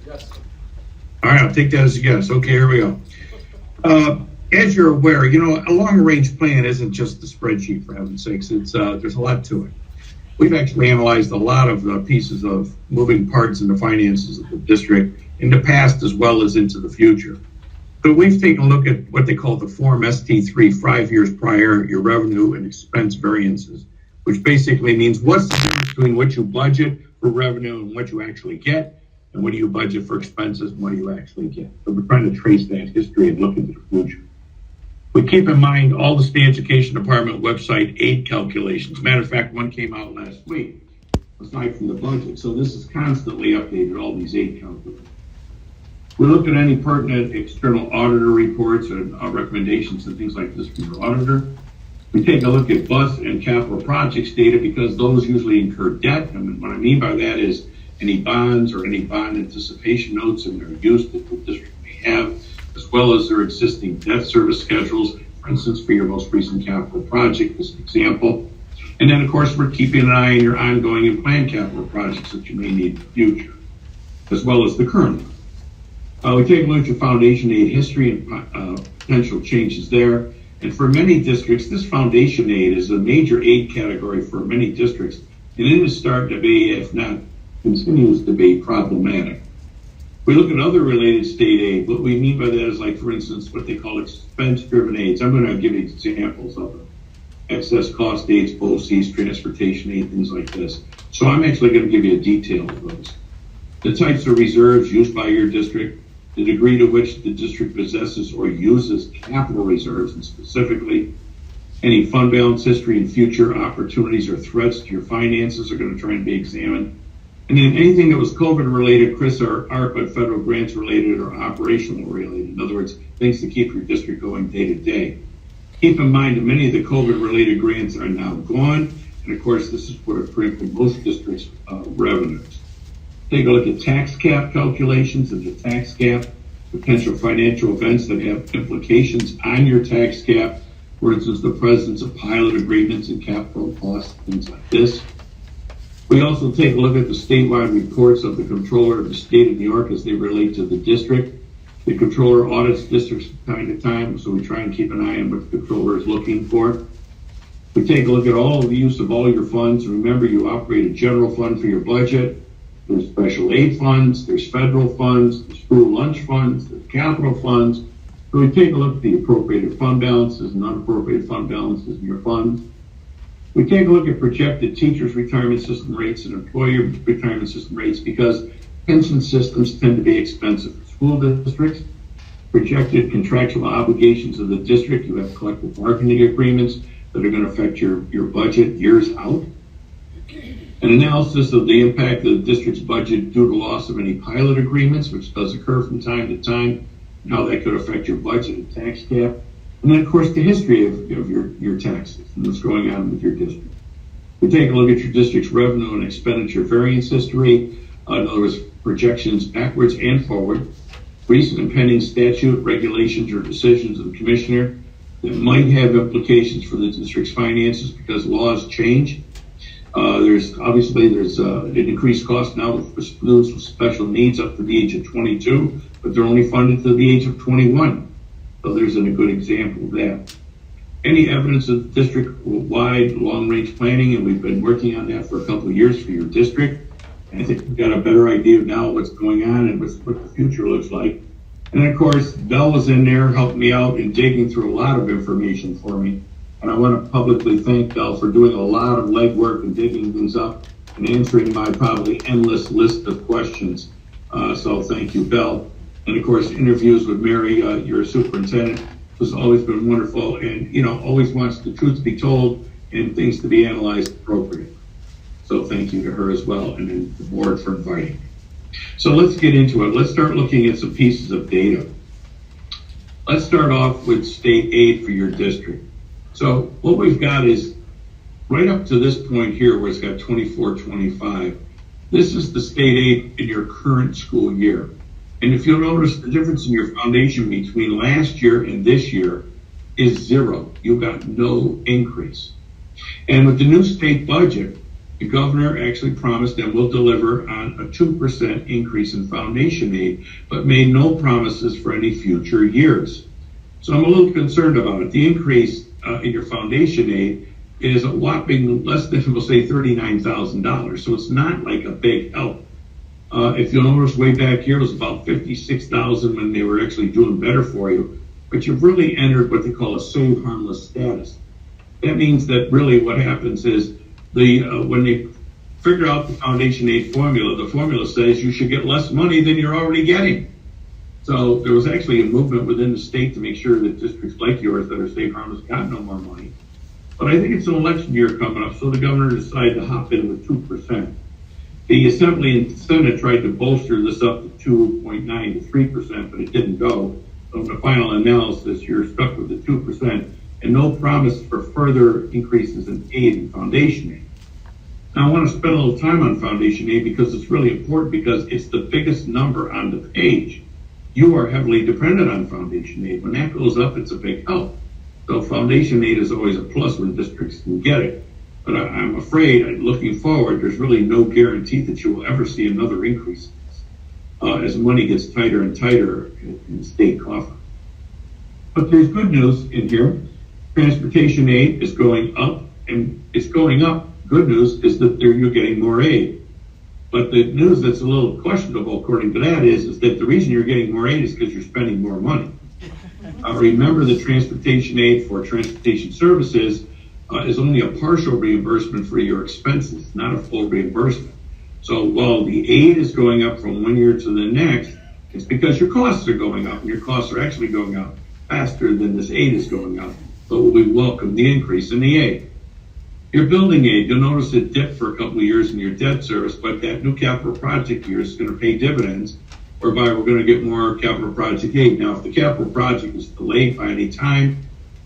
Yes. All right, I'll take that as a yes. Okay, here we go. As you're aware, a long-range plan isn't just a spreadsheet, for heaven's sakes. It's there's a lot to it. We've actually analyzed a lot of pieces of moving parts in the finances of the district in the past as well as into the future. So we've taken a look at what they call the Form ST3, 5 years prior, your revenue and expense variances, which basically means what's the difference between what you budget for revenue and what you actually get, and what do you budget for expenses and what do you actually get. So we're trying to trace that history and look into the future. We keep in mind all the state education department website aid calculations. Matter of fact, one came out last week, aside from the budget. So this is constantly updated, all these aid calculations. We look at any pertinent external auditor reports and recommendations and things like this from your auditor. We take a look at bus and capital projects data because those usually incur debt. And what I mean by that is any bonds or any bond anticipation notes and their use that the district may have, as well as their existing debt service schedules, for instance, for your most recent capital project, as an example. And then, of course, we're keeping an eye on your ongoing and planned capital projects that you may need in the future, as well as the current one. We take a look at your foundation aid history and potential changes there. And for many districts, this foundation aid is a major aid category for many districts, and it is starting to be, if not continues to be, problematic. We look at other related state aid. What we mean by that is, like, for instance, what they call expense-driven aids. I'm going to give you examples of them. Excess cost aids, BOCES, transportation aid, things like this. So I'm actually going to give you a detail of those. The types of reserves used by your district, the degree to which the district possesses or uses capital reserves, and specifically any fund balance history and future opportunities or threats to your finances are going to try and be examined. And then anything that was COVID related, Chris, or ARPA, federal grants related or operational related. In other words, things to keep your district going day to day. Keep in mind that many of the COVID related grants are now gone. And of course, this is what crimping most districts' revenues. Take a look at tax cap calculations and the tax cap, potential financial events that have implications on your tax cap. For instance, the presence of pilot agreements and capital costs, things like this. We also take a look at the statewide reports of the controller of the state of New York as they relate to the district. The controller audits districts from time to time, so we try and keep an eye on what the controller is looking for. We take a look at all of the use of all your funds. Remember, you operate a general fund for your budget. There's special aid funds, there's federal funds, there's school lunch funds, there's capital funds. So we take a look at the appropriated fund balances and unappropriated fund balances in your funds. We take a look at projected teachers' retirement system rates and employer retirement system rates because pension systems tend to be expensive for school districts. Projected contractual obligations of the district. You have collective bargaining agreements that are going to affect your budget years out. An analysis of the impact of the district's budget due to loss of any pilot agreements, which does occur from time to time, and how that could affect your budget and tax cap. And then, of course, the history of your taxes and what's going on with your district. We take a look at your district's revenue and expenditure variance history. In other words, projections backwards and forward. Recent and pending statute, regulations, or decisions of the commissioner that might have implications for the district's finances because laws change. There's an increased cost now for students with special needs up to the age of 22, but they're only funded to the age of 21. So there's a good example of that. Any evidence of district-wide long-range planning, and we've been working on that for a couple of years for your district. And I think we've got a better idea now what's going on and what the future looks like. And then, of course, Bell was in there helping me out in digging through a lot of information for me. And I want to publicly thank Bell for doing a lot of legwork and digging things up and answering my probably endless list of questions. So thank you, Bell. And of course, interviews with Mary, your superintendent, has always been wonderful and, always wants the truth to be told and things to be analyzed appropriately. So thank you to her as well and then the board for inviting me. So let's get into it. Let's start looking at some pieces of data. Let's start off with state aid for your district. So what we've got is right up to this point here where it's got 24-25. This is the state aid in your current school year. And if you'll notice, the difference in your foundation between last year and this year is zero. You've got no increase. And with the new state budget, The governor actually promised and will deliver on a 2% increase in foundation aid, but made no promises for any future years. So I'm a little concerned about it. The increase in your foundation aid is a whopping less than, we'll say, $39,000. So it's not like a big help. If you'll notice, way back here, it was about $56,000 when they were actually doing better for you. But you've really entered what they call a save harmless status. That means that really what happens is when they figure out the foundation aid formula, the formula says you should get less money than you're already getting. So there was actually a movement within the state to make sure that districts like yours that are save harmless got no more money. But I think it's an election year coming up, so the governor decided to hop in with 2%. The Assembly and Senate tried to bolster this up to 2.9 to 3%, but it didn't go. So in the final analysis, you're stuck with the 2% and no promise for further increases in aid and foundation aid. Now I want to spend a little time on foundation aid because it's really important because it's the biggest number on the page. You are heavily dependent on foundation aid. When that goes up, it's a big help. So foundation aid is always a plus when districts can get it. But I'm afraid, looking forward, there's really no guarantee that you will ever see another increase as money gets tighter and tighter in the state coffers. But there's good news in here. Transportation aid is going up, and it's going up. Good news is that you're getting more aid. But the news that's a little questionable, according to that, is that the reason you're getting more aid is because you're spending more money. Remember, the transportation aid for transportation services is only a partial reimbursement for your expenses, not a full reimbursement. So while the aid is going up from one year to the next, it's because your costs are going up, and your costs are actually going up faster than this aid is going up. But we welcome the increase in the aid. Your building aid, you'll notice it dipped for a couple of years in your debt service, but that new capital project year is going to pay dividends, whereby we're going to get more capital project aid. Now, if the capital project is delayed by any time,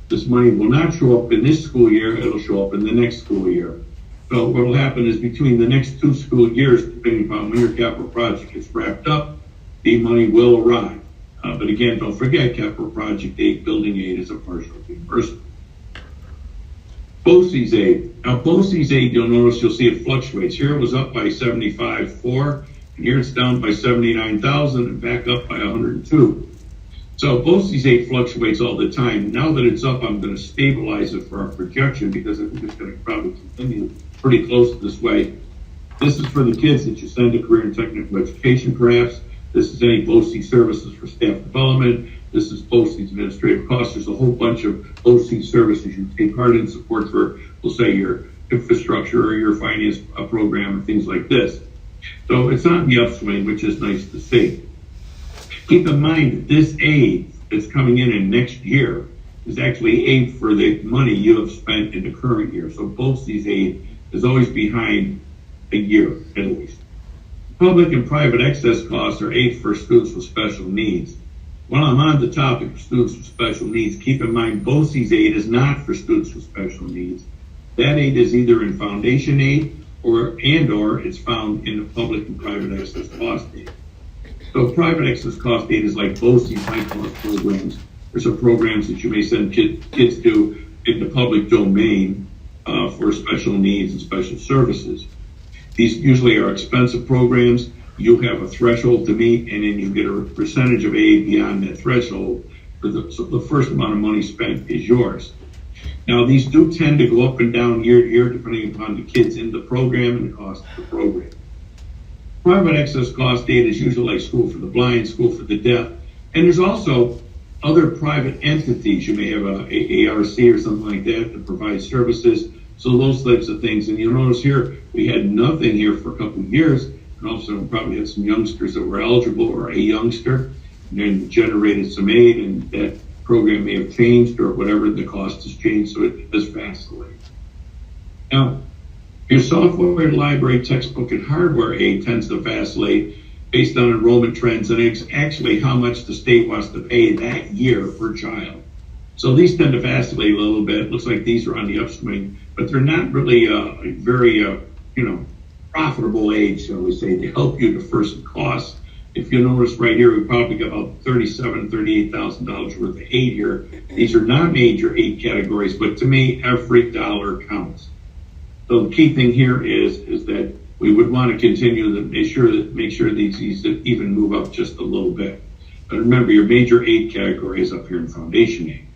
this money will not show up in this school year, it'll show up in the next school year. So what will happen is between the next 2 school years, depending upon when your capital project gets wrapped up, the money will arrive. But again, don't forget, capital project aid, building aid is a partial reimbursement. BOCES aid. Now, BOCES aid, you'll see it fluctuates. Here it was up by 75.4, and here it's down by 79,000 and back up by 102. So BOCES aid fluctuates all the time. Now that it's up, I'm going to stabilize it for our projection because I think it's going to probably continue pretty close to this way. This is for the kids that you send to career and technical education, perhaps. This is any BOCES services for staff development. This is BOCES administrative costs. There's a whole bunch of BOCES services you take part in, support for, we'll say, your infrastructure or your finance program and things like this. So it's on the upswing, which is nice to see. Keep in mind that this aid that's coming in next year is actually aid for the money you have spent in the current year. So BOCES aid is always behind a year at least. Public and private excess costs are aid for students with special needs. While I'm on the topic of students with special needs, keep in mind BOCES aid is not for students with special needs. That aid is either in foundation aid or it's found in the public and private excess cost aid. So private excess cost aid is like BOCES high-cost programs. There's some programs that you may send kids to in the public domain for special needs and special services. These usually are expensive programs. You have a threshold to meet, and then you get a percentage of aid beyond that threshold. So the first amount of money spent is yours. Now, these do tend to go up and down year to year, depending upon the kids in the program and the cost of the program. Private excess cost aid is usually like School for the Blind, School for the Deaf, and there's also other private entities. You may have a ARC or something like that to provide services. So those types of things. And you'll notice here, we had nothing here for a couple of years. And also probably had some youngsters that were eligible or a youngster, and then generated some aid, and that program may have changed or whatever, the cost has changed, so it does vacillate. Now, your software, library, textbook, and hardware aid tends to vacillate based on enrollment trends, and it's actually how much the state wants to pay that year per child. So these tend to vacillate a little bit. It looks like these are on the upswing, but they're not really a very, profitable aid, shall we say, to help you defer some costs. If you notice right here, we probably got about $37,000, $38,000 worth of aid here. These are not major aid categories, but to me, every dollar counts. So the key thing here is that we would want to continue to make sure these even move up just a little bit. But remember, your major aid category is up here in foundation aid.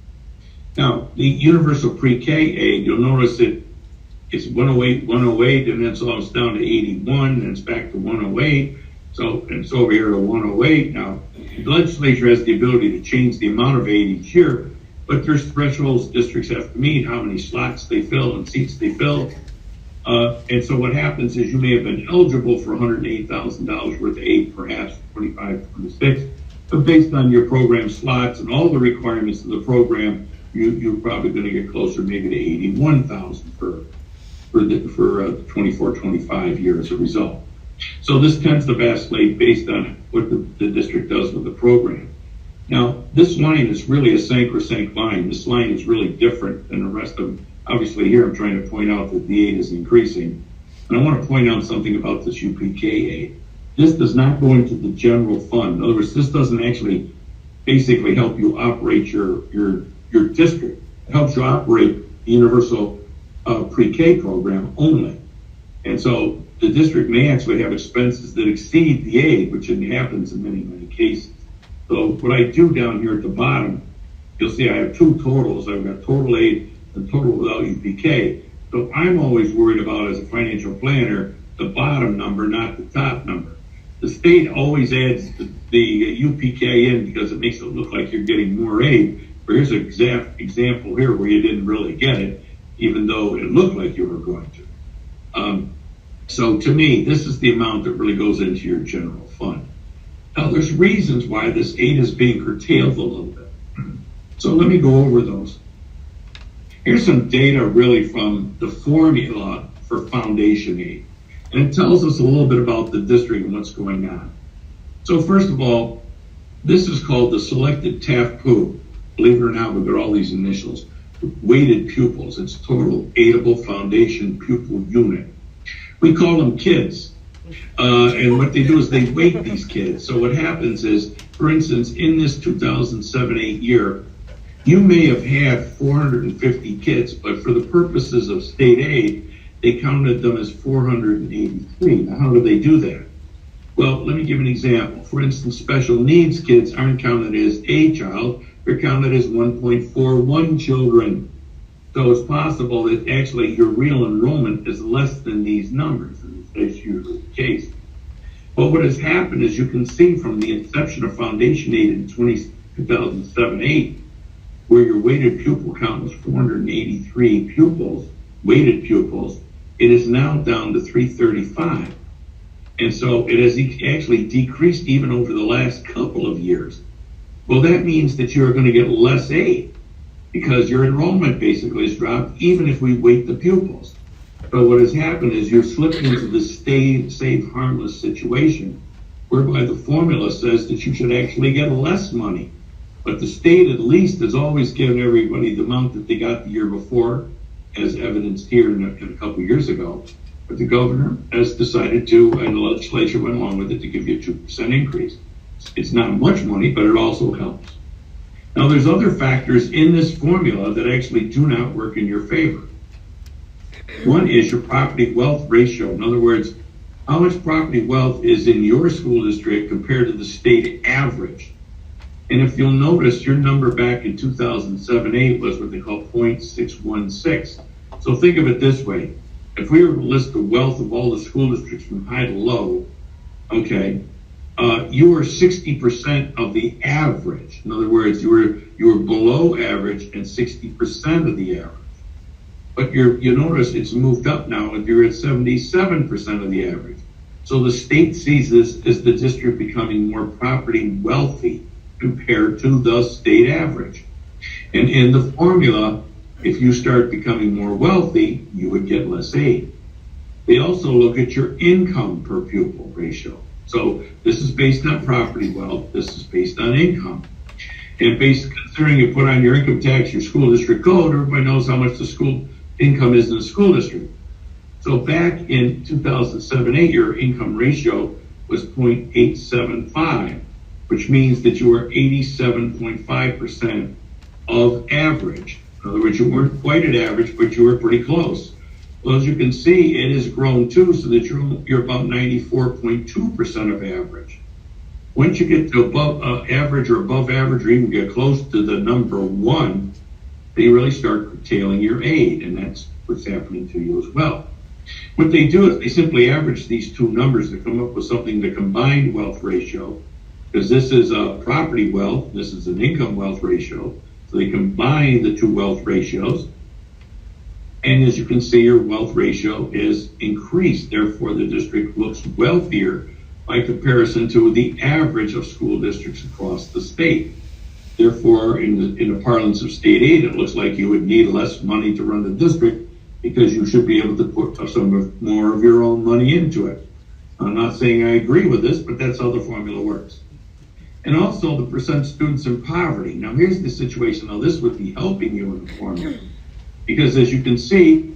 Now, the universal pre-K aid, you'll notice it's 108, 108, and then so it's down to 81, and it's back to 108. So it's over here to 108. Now, the legislature has the ability to change the amount of aid each year, but there's thresholds districts have to meet, how many slots they fill and seats they fill. And so what happens is you may have been eligible for $108,000 worth of aid, perhaps 25, 26, but based on your program slots and all the requirements of the program, you're probably going to get closer maybe to 81,000 for the 24, 25 year as a result. So this tends to vacillate based on what the district does with the program. Now, this line is really a sacrosanct line. This line is really different than the rest of them. Obviously, here I'm trying to point out that the aid is increasing. And I want to point out something about this UPK aid. This does not go into the general fund. In other words, this doesn't actually basically help you operate your district. It helps you operate the universal pre-K program only. And so the district may actually have expenses that exceed the aid, which happens in many, many cases. So what I do down here at the bottom, you'll see I have two totals. I've got total aid and total without UPK. So I'm always worried about, as a financial planner, the bottom number, not the top number. The state always adds the UPK in because it makes it look like you're getting more aid. But here's an exact example here where you didn't really get it, even though it looked like you were going to. So to me, this is the amount that really goes into your general fund. Now, there's reasons why this aid is being curtailed a little bit. So let me go over those. Here's some data really from the formula for foundation aid. And it tells us a little bit about the district and what's going on. So first of all, this is called the selected TAF-PU. Believe it or not, we've got all these initials. Weighted pupils. It's total aidable foundation pupil unit. We call them kids. And what they do is they weight these kids. So what happens is, for instance, in this 2007-8 year, you may have had 450 kids, but for the purposes of state aid, they counted them as 483. Now, how do they do that? Well, let me give an example. For instance, special needs kids aren't counted as a child, they're counted as 1.41 children. So it's possible that actually your real enrollment is less than these numbers, and that's usually the case. But what has happened is you can see from the inception of foundation aid in 2007-8, where your weighted pupil count was 483 pupils, weighted pupils, it is now down to 335. And so it has actually decreased even over the last couple of years. Well, that means that you're going to get less aid because your enrollment basically has dropped, even if we weight the pupils. But what has happened is you're slipping into the stay safe, harmless situation, whereby the formula says that you should actually get less money. But the state at least has always given everybody the amount that they got the year before, as evidenced here in a couple of years ago. But the governor has decided to, and the legislature went along with it, to give you a 2% increase. It's not much money, but it also helps. Now, there's other factors in this formula that actually do not work in your favor. One is your property wealth ratio. In other words, how much property wealth is in your school district compared to the state average. And if you'll notice, your number back in 2007-8 was what they call 0.616. So think of it this way. If we were to list the wealth of all the school districts from high to low, okay, you were 60% of the average. In other words, you were below average and 60% of the average. But you notice it's moved up now and you're at 77% of the average. So the state sees this as the district becoming more property wealthy compared to the state average. And in the formula, if you start becoming more wealthy, you would get less aid. They also look at your income per pupil ratio. So this is based on property wealth. This is based on income. And considering you put on your income tax, your school district code, everybody knows how much the school income is in the school district. So back in 2007-8, your income ratio was 0.875, which means that you were 87.5% of average. In other words, you weren't quite at average, but you were pretty close. Well, as you can see, it has grown too, so that you're about 94.2% of average. Once you get to above average or above average, or even get close to the number one, they really start curtailing your aid, and that's what's happening to you as well. What they do is they simply average these two numbers to come up with something, the combined wealth ratio, because this is a property wealth, this is an income wealth ratio, so they combine the two wealth ratios, and as you can see, your wealth ratio is increased. Therefore, the district looks wealthier by comparison to the average of school districts across the state. Therefore, in the parlance of state aid, it looks like you would need less money to run the district because you should be able to put more of your own money into it. I'm not saying I agree with this, but that's how the formula works. And also the percent students in poverty. Now, here's the situation. Now, this would be helping you in the formula. Because as you can see,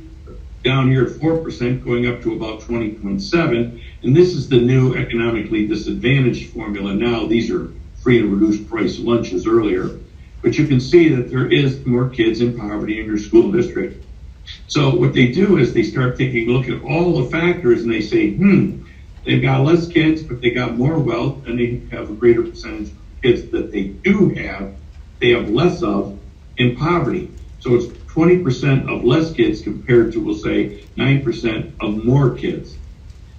down here at 4% going up to about 20.7, and this is the new economically disadvantaged formula now. These are free and reduced price lunches earlier. But you can see that there is more kids in poverty in your school district. So what they do is they start taking a look at all the factors and they say, they've got less kids, but they got more wealth, and they have a greater percentage of kids that they have less of in poverty. So it's 20% of less kids compared to, we'll say, 9% of more kids.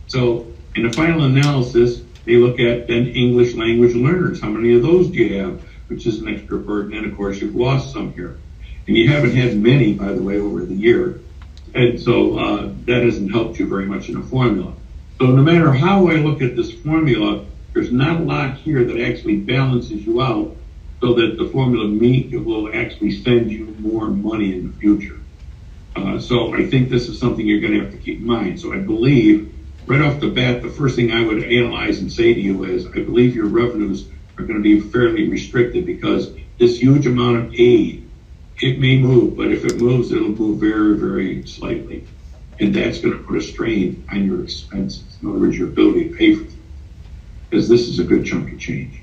So in the final analysis, they look at then English language learners. How many of those do you have? Which is an extra burden, and of course you've lost some here. And you haven't had many, by the way, over the year. And so that hasn't helped you very much in the formula. So no matter how I look at this formula, there's not a lot here that actually balances you out so that the formula will actually send you more money in the future. So I think this is something you're going to have to keep in mind. So I believe right off the bat, the first thing I would analyze and say to you is, I believe your revenues are going to be fairly restricted because this huge amount of aid, it may move, but if it moves, it'll move very, very slightly. And that's going to put a strain on your expenses. In other words, your ability to pay for things, because this is a good chunk of change.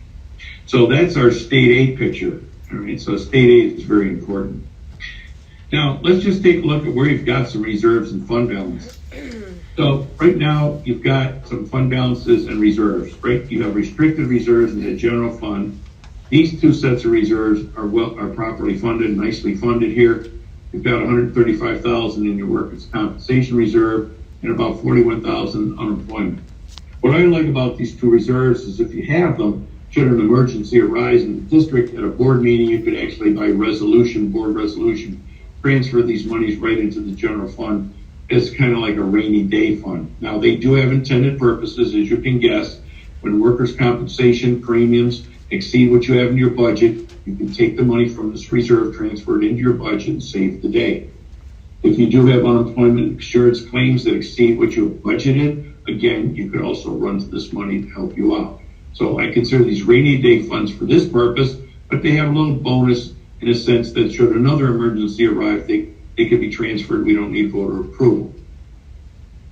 So that's our state aid picture. All right, so state aid is very important. Now, let's just take a look at where you've got some reserves and fund balance. So right now, you've got some fund balances and reserves, right? You have restricted reserves in the general fund. These two sets of reserves are properly funded, nicely funded here. You've got $135,000 in your workers' compensation reserve and about $41,000 unemployment. What I like about these two reserves is if you have them, should an emergency arise in the district at a board meeting, you could actually, by board resolution, transfer these monies right into the general fund. It's kind of like a rainy day fund. Now, they do have intended purposes, as you can guess. When workers' compensation premiums exceed what you have in your budget, you can take the money from this reserve, transfer it into your budget, and save the day. If you do have unemployment insurance claims that exceed what you have budgeted, again, you could also run to this money to help you out. So I consider these rainy day funds for this purpose, but they have a little bonus in a sense that should another emergency arrive, they could be transferred. We don't need voter approval.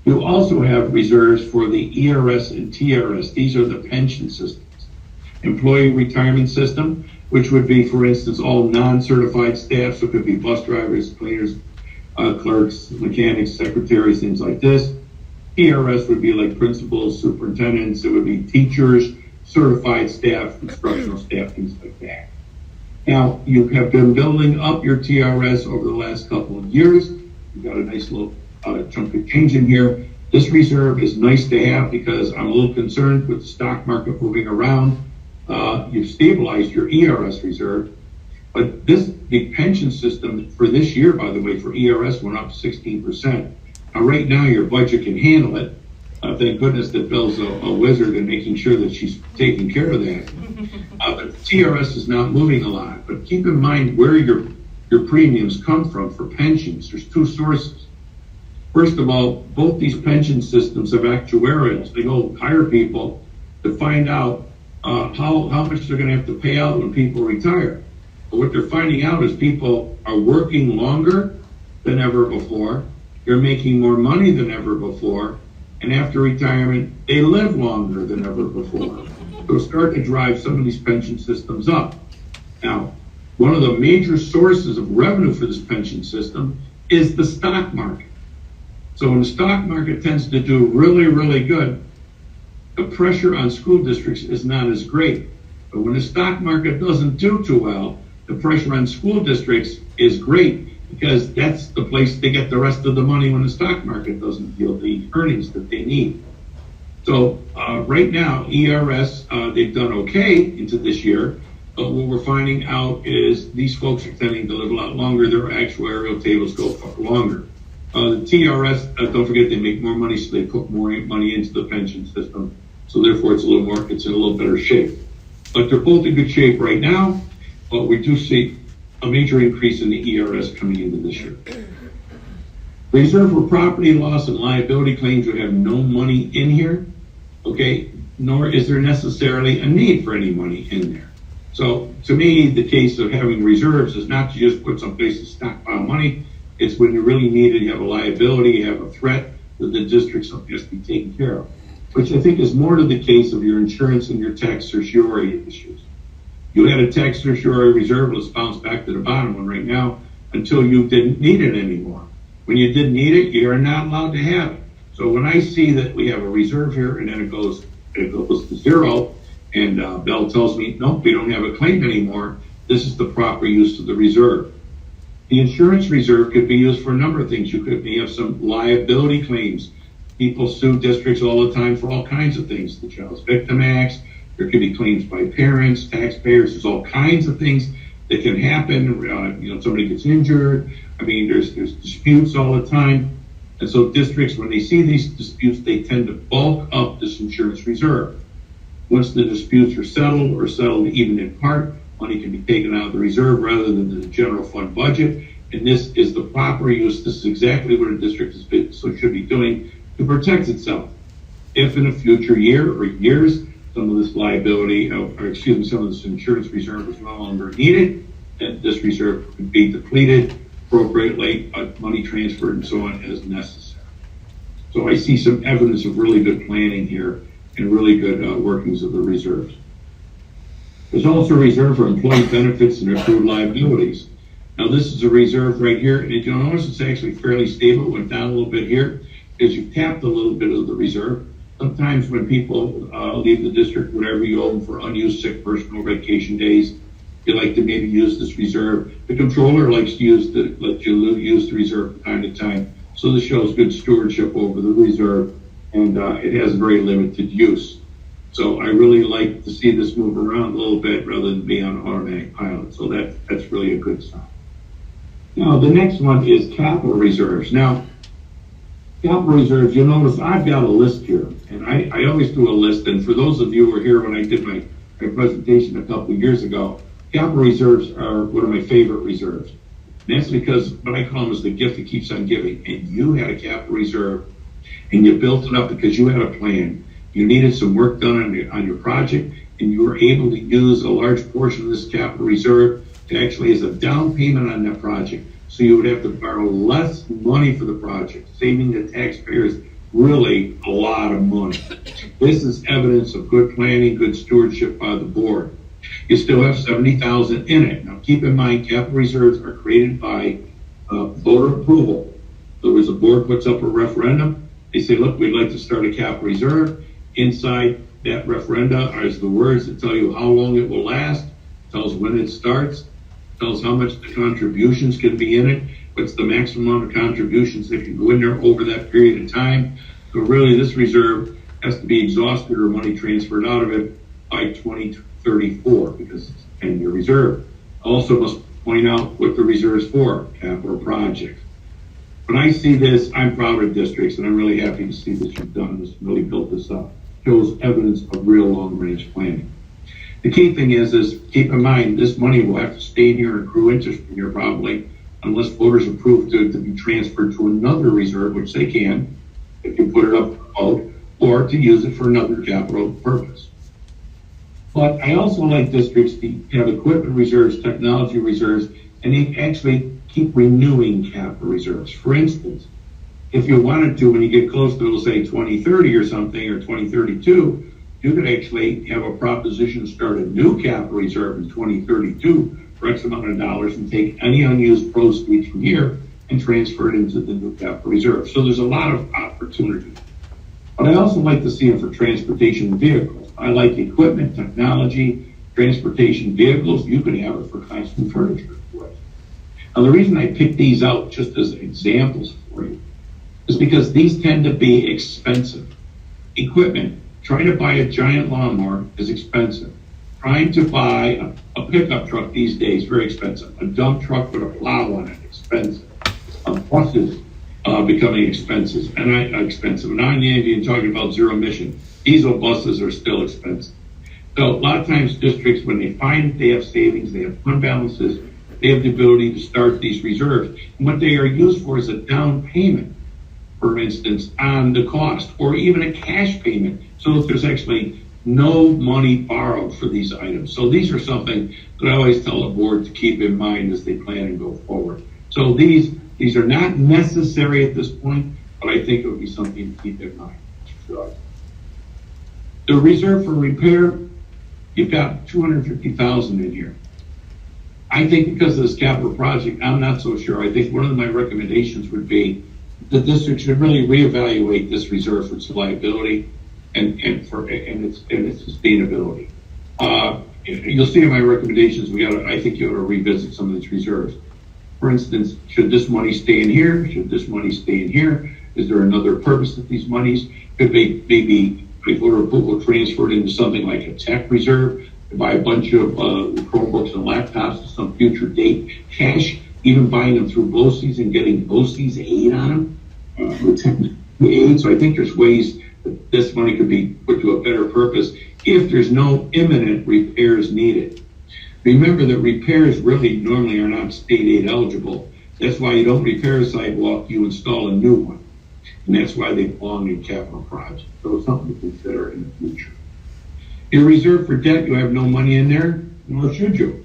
You also have reserves for the ERS and TRS. These are the pension systems. Employee retirement system, which would be, for instance, all non-certified staff. So it could be bus drivers, cleaners, clerks, mechanics, secretaries, things like this. ERS would be like principals, superintendents. It would be teachers, certified staff, instructional staff, things like that. Now, you have been building up your TRS over the last couple of years. You've got a nice little chunk of change in here. This reserve is nice to have because I'm a little concerned with the stock market moving around. You've stabilized your ERS reserve, but the pension system for this year, by the way, for ERS went up 16%. Now, right now, your budget can handle it. Thank goodness that Bill's a wizard in making sure that she's taking care of that. But TRS is not moving a lot. But keep in mind where your premiums come from for pensions. There's two sources. First of all, both these pension systems have actuaries. They go hire people to find out how much they're going to have to pay out when people retire. But what they're finding out is people are working longer than ever before. They're making more money than ever before. And after retirement, they live longer than ever before. So start to drive some of these pension systems up. Now, one of the major sources of revenue for this pension system is the stock market. So when the stock market tends to do really, really good, the pressure on school districts is not as great. But when the stock market doesn't do too well, the pressure on school districts is great, because that's the place they get the rest of the money when the stock market doesn't yield the earnings that they need. So right now, ERS, they've done okay into this year, but what we're finding out is these folks are tending to live a lot longer. Their actuarial tables go far longer. The TRS, don't forget, they make more money, so they put more money into the pension system. So therefore, it's in a little better shape. But they're both in good shape right now, but we do see a major increase in the ERS coming into this year. Reserve for property loss and liability claims would have no money in here, okay? Nor is there necessarily a need for any money in there. So to me, the case of having reserves is not to just put someplace to stockpile money. It's when you really need it, you have a liability, you have a threat that the district has to be taken care of, which I think is more to the case of your insurance and your tax certiorari issues. You had a tax certiorari reserve, let's bounce back to the bottom one right now, until you didn't need it anymore. When you didn't need it, you're not allowed to have it. So when I see that we have a reserve here and then it goes to zero, and Bell tells me, nope, we don't have a claim anymore, this is the proper use of the reserve. The insurance reserve could be used for a number of things. You could have some liability claims. People sue districts all the time for all kinds of things. The Child's Victim Acts, there could be claims by parents, taxpayers. There's all kinds of things that can happen. Somebody gets injured. I mean, there's disputes all the time. And so districts, when they see these disputes, they tend to bulk up this insurance reserve. Once the disputes are settled or settled even in part, money can be taken out of the reserve rather than the general fund budget. And this is the proper use. This is exactly what a district should be doing to protect itself. If in a future year or years, some of this liability, some of this insurance reserve is no longer needed, then this reserve could be depleted, appropriately, money transferred and so on as necessary. So I see some evidence of really good planning here and really good workings of the reserves. There's also a reserve for employee benefits and accrued liabilities. Now this is a reserve right here, and you'll notice it's actually fairly stable. It went down a little bit here because you tapped a little bit of the reserve. Sometimes when people leave the district, whatever you owe them for unused sick personal vacation days, you like to maybe use this reserve. The controller likes to let you use the reserve from time to time. So this shows good stewardship over the reserve, and it has very limited use. So I really like to see this move around a little bit rather than be on automatic pilot. So that's really a good sign. Now the next one is capital reserves. Now, capital reserves, you'll notice I've got a list here, and I always do a list. And for those of you who were here when I did my presentation a couple of years ago, capital reserves are one of my favorite reserves. And that's because what I call them is the gift that keeps on giving. And you had a capital reserve, and you built it up because you had a plan. You needed some work done on your project, and you were able to use a large portion of this capital reserve to actually as a down payment on that project. So you would have to borrow less money for the project, saving the taxpayers really a lot of money. This is evidence of good planning, good stewardship by the board. You still have $70,000 in it. Now keep in mind, capital reserves are created by voter approval. So as a board puts up a referendum, they say, look, we'd like to start a capital reserve. Inside that referenda is the words that tell you how long it will last, tells when it starts, tells how much the contributions can be in it, what's the maximum amount of contributions that can go in there over that period of time. So really this reserve has to be exhausted or money transferred out of it by 2034 because it's a 10-year reserve. I also must point out what the reserve is for, capital projects. When I see this, I'm proud of districts, and I'm really happy to see that you've done this, really built this up. Shows evidence of real long-range planning. The key thing is keep in mind, this money will have to stay in here and accrue interest in here probably, unless voters approve to be transferred to another reserve, which they can, if you put it up for vote, or to use it for another capital purpose. But I also like districts to have equipment reserves, technology reserves, and they actually keep renewing capital reserves. For instance, if you wanted to, when you get close to, say, 2030 or something, or 2032, you could actually have a proposition start a new capital reserve in 2032 for X amount of dollars and take any unused proceeds from here and transfer it into the new capital reserve. So there's a lot of opportunity. But I also like to see it for transportation vehicles. I like equipment, technology, transportation vehicles. You can have it for classroom furniture. Now, the reason I picked these out just as examples for you is because these tend to be expensive. Equipment, trying to buy a giant lawnmower is expensive. Trying to buy a pickup truck these days, very expensive. A dump truck with a plow on it, expensive. Buses becoming expensive. And now I'm even talking about zero emission. Diesel buses are still expensive. So a lot of times districts, when they find they have savings, they have fund balances, they have the ability to start these reserves. And what they are used for is a down payment, for instance, on the cost, or even a cash payment. So if there's actually no money borrowed for these items. So these are something that I always tell the board to keep in mind as they plan and go forward. So these are not necessary at this point, but I think it would be something to keep in mind. So, the reserve for repair, you've got $250,000 in here. I think because of this capital project, I'm not so sure. I think one of my recommendations would be the district should really reevaluate this reserve for its liability and its sustainability. You'll see in my recommendations, I think you ought to revisit some of these reserves. For instance, should this money stay in here? Should this money stay in here? Is there another purpose of these monies? Could they maybe, before approval, transferred into something like a tech reserve to buy a bunch of Chromebooks and laptops at some future date? Cash, even buying them through BOCES and getting BOCES aid on them, aid. So I think there's ways that this money could be put to a better purpose if there's no imminent repairs needed. Remember that repairs really normally are not state aid eligible. That's why you don't repair a sidewalk, you install a new one. And that's why they belong in capital projects. So it's something to consider in the future. Your reserve for debt, you have no money in there, nor should you.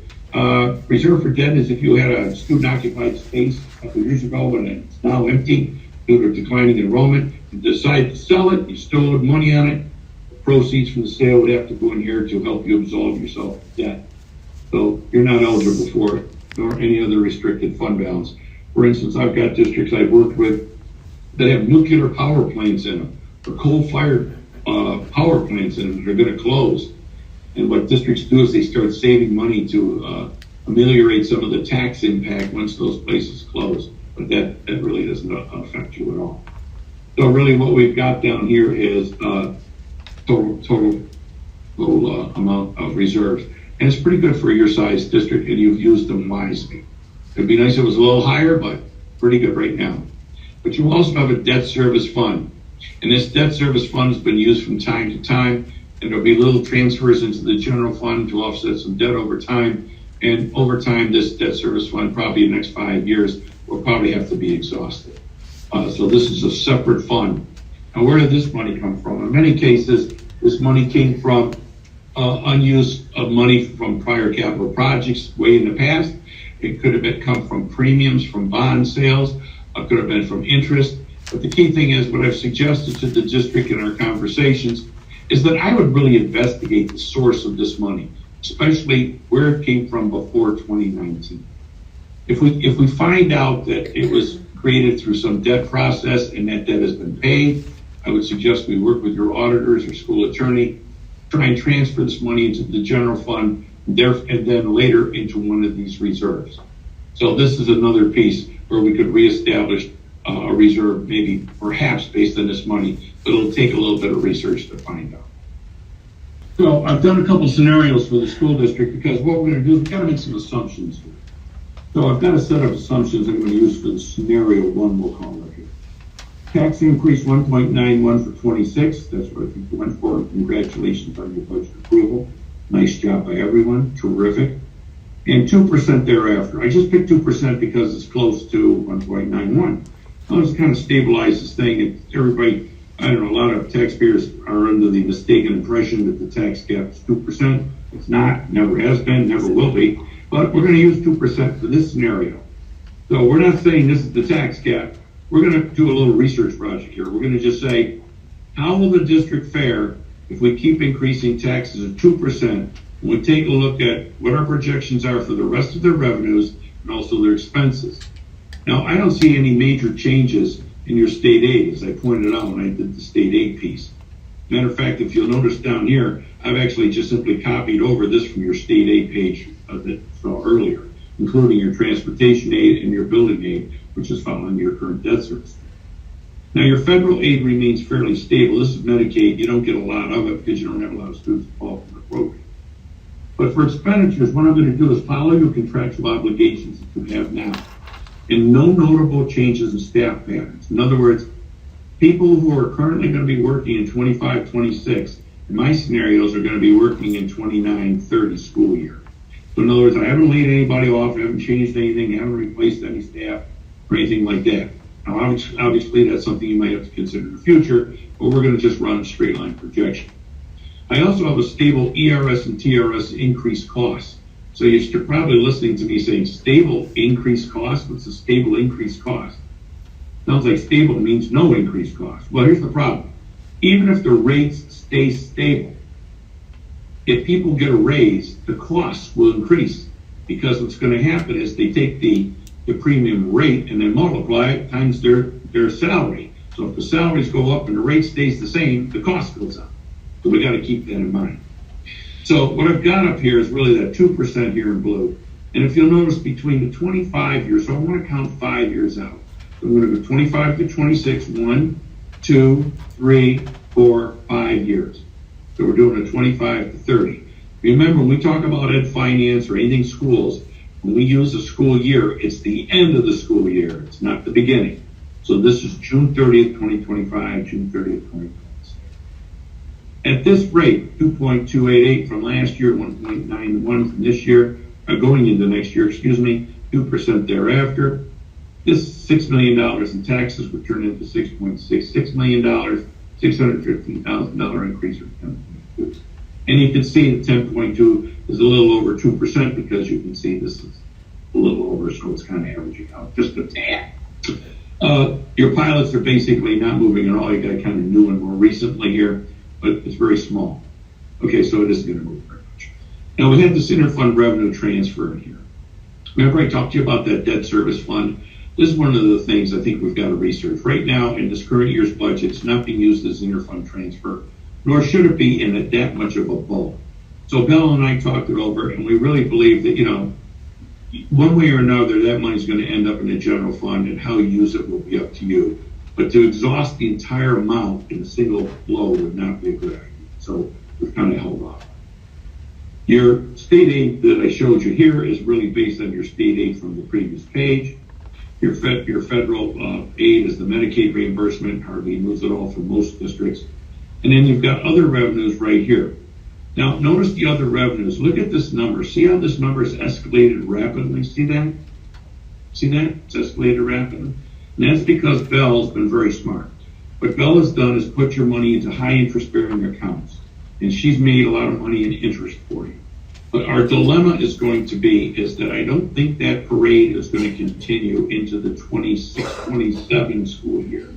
Reserve for debt is if you had a student occupied space a couple years ago and it's now empty due to declining enrollment, you decide to sell it, you still owed money on it, the proceeds from the sale would have to go in here to help you absolve yourself of debt. So you're not eligible for it, nor any other restricted fund balance. For instance, I've got districts I've worked with that have nuclear power plants in them, or coal-fired power plants in them that are going to close. And what districts do is they start saving money to ameliorate some of the tax impact once those places close. But that really doesn't affect you at all. So really what we've got down here is total amount of reserves. And it's pretty good for your size district, and you've used them wisely. It'd be nice if it was a little higher, but pretty good right now. But you also have a debt service fund. And this debt service fund has been used from time to time, and there'll be little transfers into the general fund to offset some debt over time. And over time, this debt service fund, probably in the next 5 years, will probably have to be exhausted. So this is a separate fund. Now, where did this money come from? In many cases, this money came from unused money from prior capital projects way in the past. It could have come from premiums from bond sales. It could have been from interest. But the key thing is what I've suggested to the district in our conversations is that I would really investigate the source of this money, especially where it came from before 2019. If we find out that it was created through some debt process and that debt has been paid, I would suggest we work with your auditors or school attorney, try and transfer this money into the general fund and then later into one of these reserves. So this is another piece where we could reestablish a reserve, maybe perhaps based on this money, but it'll take a little bit of research to find out. So I've done a couple scenarios for the school district because what we're going to do is we've got to make some assumptions here. So I've got a set of assumptions I'm going to use for the scenario one, we'll call it here. Tax increase 1.91 for 26. That's what I think we went for. Congratulations on your budget approval. Nice job by everyone. Terrific. And 2% thereafter. I just picked 2% because it's close to 1.91. I'll just kind of stabilize this thing. Everybody, I don't know, a lot of taxpayers are under the mistaken impression that the tax cap is 2%. It's not, never has been, never will be. But we're going to use 2% for this scenario. So we're not saying this is the tax cap. We're going to do a little research project here. We're going to just say, how will the district fare if we keep increasing taxes at 2%? And we take a look at what our projections are for the rest of their revenues and also their expenses. Now, I don't see any major changes in your state aid, as I pointed out when I did the state aid piece. Matter of fact, if you'll notice down here, I've actually just simply copied over this from your state aid page that you saw earlier, including your transportation aid and your building aid, which is following your current debt service. Now, your federal aid remains fairly stable. This is Medicaid. You don't get a lot of it because you don't have a lot of students involved in the program. But for expenditures, what I'm going to do is follow your contractual obligations that you have now, and no notable changes in staff patterns. In other words, people who are currently going to be working in 25, 26, in my scenarios are going to be working in 29, 30 school year. So in other words, I haven't laid anybody off, I haven't changed anything, I haven't replaced any staff or anything like that. Now, obviously, that's something you might have to consider in the future, but we're going to just run a straight line projection. I also have a stable ERS and TRS increased costs. So you're probably listening to me saying stable increased cost. What's a stable increased cost? Sounds like stable means no increased cost. Well, here's the problem. Even if the rates stay stable, if people get a raise, the costs will increase, because what's going to happen is they take the premium rate and then multiply it times their salary. So if the salaries go up and the rate stays the same, the cost goes up. So we got to keep that in mind. So what I've got up here is really that 2% here in blue. And if you'll notice, between the 25 years, so I want to count 5 years out. So I'm going to go 25 to 26, 1, 2, 3, 4, 5 years. So we're doing a 25 to 30. Remember, when we talk about ed finance or anything schools, when we use a school year, it's the end of the school year. It's not the beginning. So this is June 30th, 2025, June 30th, 2026. At this rate, 2.288 from last year, 1.91 from this year, going into next year, 2% thereafter. This $6 million in taxes would turn into $6.66 million, $615,000 increase from 10.2. And you can see that 10.2 is a little over 2%, because you can see this is a little over, so it's kind of averaging out just a tad. Your pilots are basically not moving at all. You got kind of new and more recently here, but it's very small. Okay, so it isn't going to move very much. Now, we had this interfund revenue transfer in here. Remember I talked to you about that debt service fund? This is one of the things I think we've got to research. Right now, in this current year's budget, it's not being used as interfund transfer, nor should it be in that much of a bulk. So Bill and I talked it over, and we really believe that, one way or another, that money's going to end up in the general fund, and how you use it will be up to you. But to exhaust the entire amount in a single blow would not be a good idea. So we've kind of held off. Your state aid that I showed you here is really based on your state aid from the previous page. Your federal aid is the Medicaid reimbursement, hardly moves at all for most districts. And then you've got other revenues right here. Now, notice the other revenues. Look at this number. See how this number is escalated rapidly? See that? See that? It's escalated rapidly. And that's because Belle's been very smart. What Belle has done is put your money into high interest bearing accounts. And she's made a lot of money in interest for you. But our dilemma is going to be is that I don't think that parade is going to continue into the 26-27 school year.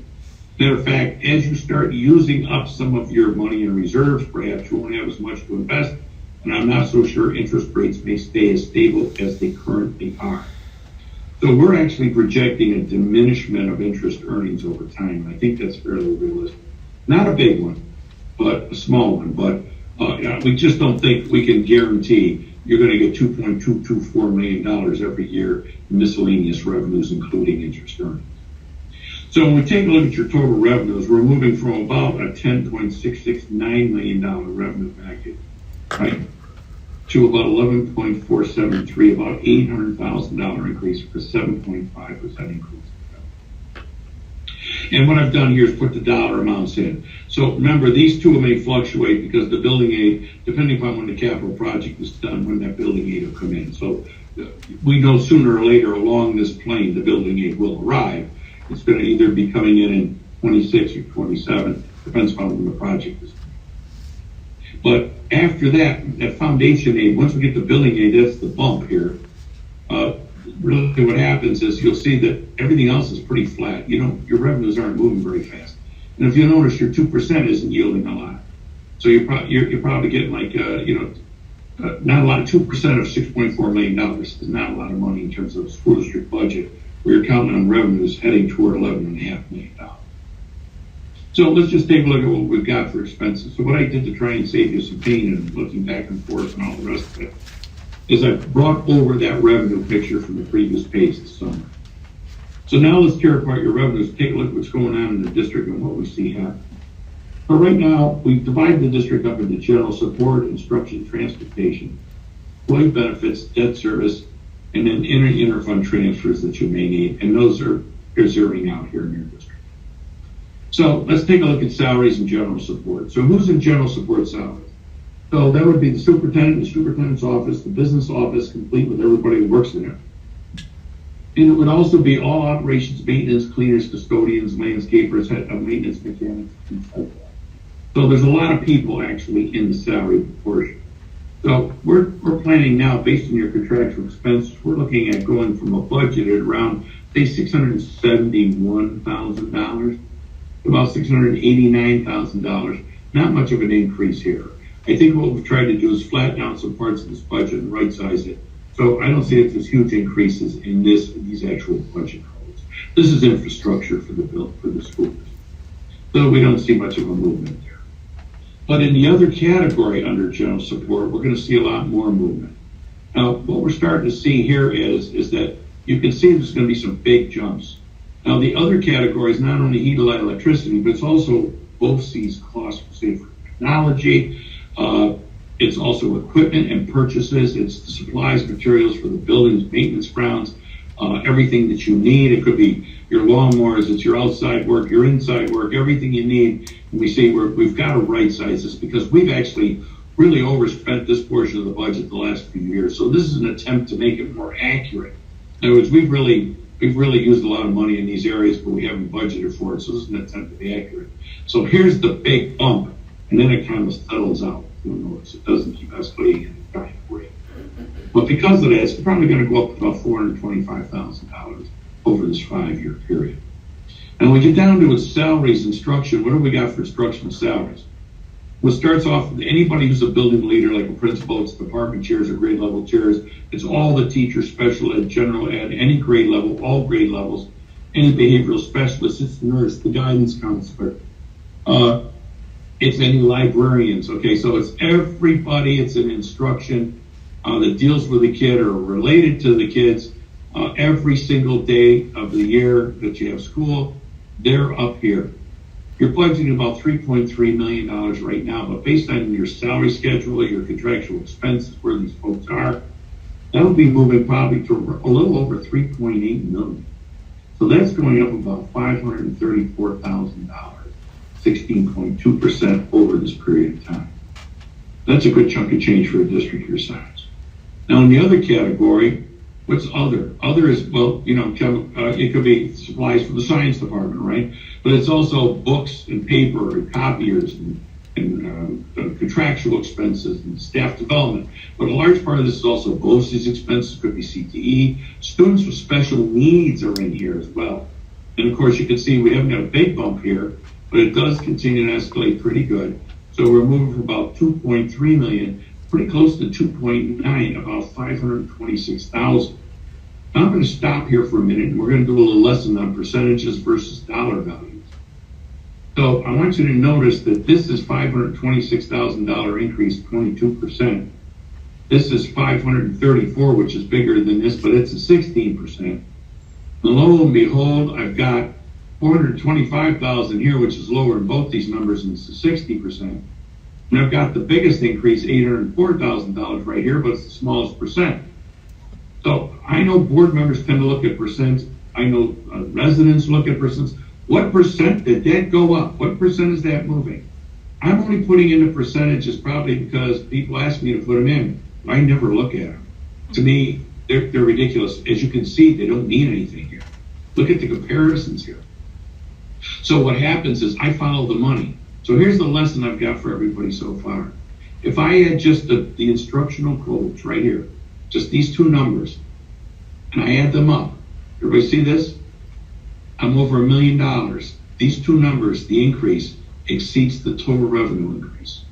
Matter of fact, as you start using up some of your money in reserves, perhaps you won't have as much to invest, and I'm not so sure interest rates may stay as stable as they currently are. So we're actually projecting a diminishment of interest earnings over time. I think that's fairly realistic. Not a big one, but a small one. But we just don't think we can guarantee you're going to get $2.224 million every year in miscellaneous revenues, including interest earnings. So when we take a look at your total revenues, we're moving from about a $10.669 million revenue package, right, to about 11.473, about $800,000 increase for 7.5% increase. And what I've done here is put the dollar amounts in. So remember, these two may fluctuate because the building aid, depending upon when the capital project is done, when that building aid will come in. So we know sooner or later along this plane, the building aid will arrive. It's going to either be coming in 26 or 27, depends upon when the project is. But after that foundation aid, once we get the building aid, that's the bump here. Really what happens is you'll see that everything else is pretty flat. Your revenues aren't moving very fast. And if you'll notice, your 2% isn't yielding a lot. So you're probably getting like, not a lot. 2% of $6.4 million is not a lot of money in terms of the school district budget we're counting on revenues heading toward $11.5 million. So let's just take a look at what we've got for expenses. So what I did to try and save you some pain and looking back and forth and all the rest of it is I brought over that revenue picture from the previous page this summer. So now let's tear apart your revenues, take a look at what's going on in the district and what we see happen. But right now, we've divided the district up into general support, instruction, transportation, employee benefits, debt service, and then inter-fund transfers that you may need. And those are zeroing out here in your district. So let's take a look at salaries and general support. So who's in general support salaries? So that would be the superintendent, the superintendent's office, the business office, complete with everybody who works in there. And it would also be all operations, maintenance, cleaners, custodians, landscapers, maintenance mechanics, things like that. So there's a lot of people actually in the salary portion. So we're planning now, based on your contractual expenses, we're looking at going from a budget at around, say, $671,000 to about $689,000. Not much of an increase here. I think what we've tried to do is flatten out some parts of this budget and right size it. So I don't see it as huge increases in these actual budget codes. This is infrastructure for the school district. So we don't see much of a movement there. But in the other category under general support, we're going to see a lot more movement. Now, what we're starting to see here is that you can see there's going to be some big jumps. Now, the other category is not only heat, light, electricity, but it's also BOCES costs, say, for technology. It's also equipment and purchases. It's the supplies, materials for the buildings, maintenance grounds, everything that you need. It could be your lawnmowers, it's your outside work, your inside work, everything you need. And we say we've got to right size this because we've actually really overspent this portion of the budget the last few years. So this is an attempt to make it more accurate. In other words, we've really used a lot of money in these areas, but we haven't budgeted for it. So this is an attempt to be accurate. So here's the big bump, and then it kind of settles out. You'll notice it doesn't keep escalating at a giant rate. But because of that, it's probably going to go up to about $425,000 over this 5-year period. And when we get down to its salaries, instruction, what do we got for instructional salaries? Well, it starts off with anybody who's a building leader, like a principal, it's department chairs or grade level chairs. It's all the teachers, special ed, general ed, any grade level, all grade levels, any behavioral specialist, it's the nurse, the guidance counselor. It's any librarians, okay? So it's everybody, it's an instruction that deals with the kid or related to the kids every single day of the year that you have school. They're up here. You're budgeting about $3.3 million right now, but based on your salary schedule, your contractual expenses, where these folks are, that'll be moving probably to a little over $3.8 million. So that's going up about $534,000. 16.2% over this period of time. That's a good chunk of change for a district your size. Now, in the other category, what's other? Other is, well, it could be supplies for the science department, right? But it's also books and paper and copiers and contractual expenses and staff development. But a large part of this is also BOCES expenses, could be CTE. Students with special needs are in here as well. And of course, you can see we haven't got a big bump here, but it does continue to escalate pretty good. So we're moving from about 2.3 million, pretty close to 2.9, about 526,000. Now I'm going to stop here for a minute, and we're going to do a little lesson on percentages versus dollar values. So I want you to notice that this is $526,000 increase, 22%. This is 534, which is bigger than this, but it's a 16%. And lo and behold, I've got 425,000 here, which is lower in both these numbers, and it's a 60%. And I've got the biggest increase, $804,000 right here, but it's the smallest percent. So I know board members tend to look at percents. I know residents look at percents. What percent did that go up? What percent is that moving? I'm only putting in the percentages probably because people ask me to put them in. I never look at them. To me, they're ridiculous. As you can see, they don't mean anything here. Look at the comparisons here. So what happens is I follow the money. So here's the lesson I've got for everybody so far. If I add just the instructional codes right here, just these two numbers, and I add them up, everybody see this? I'm over $1 million. These two numbers, the increase, exceeds the total revenue increase.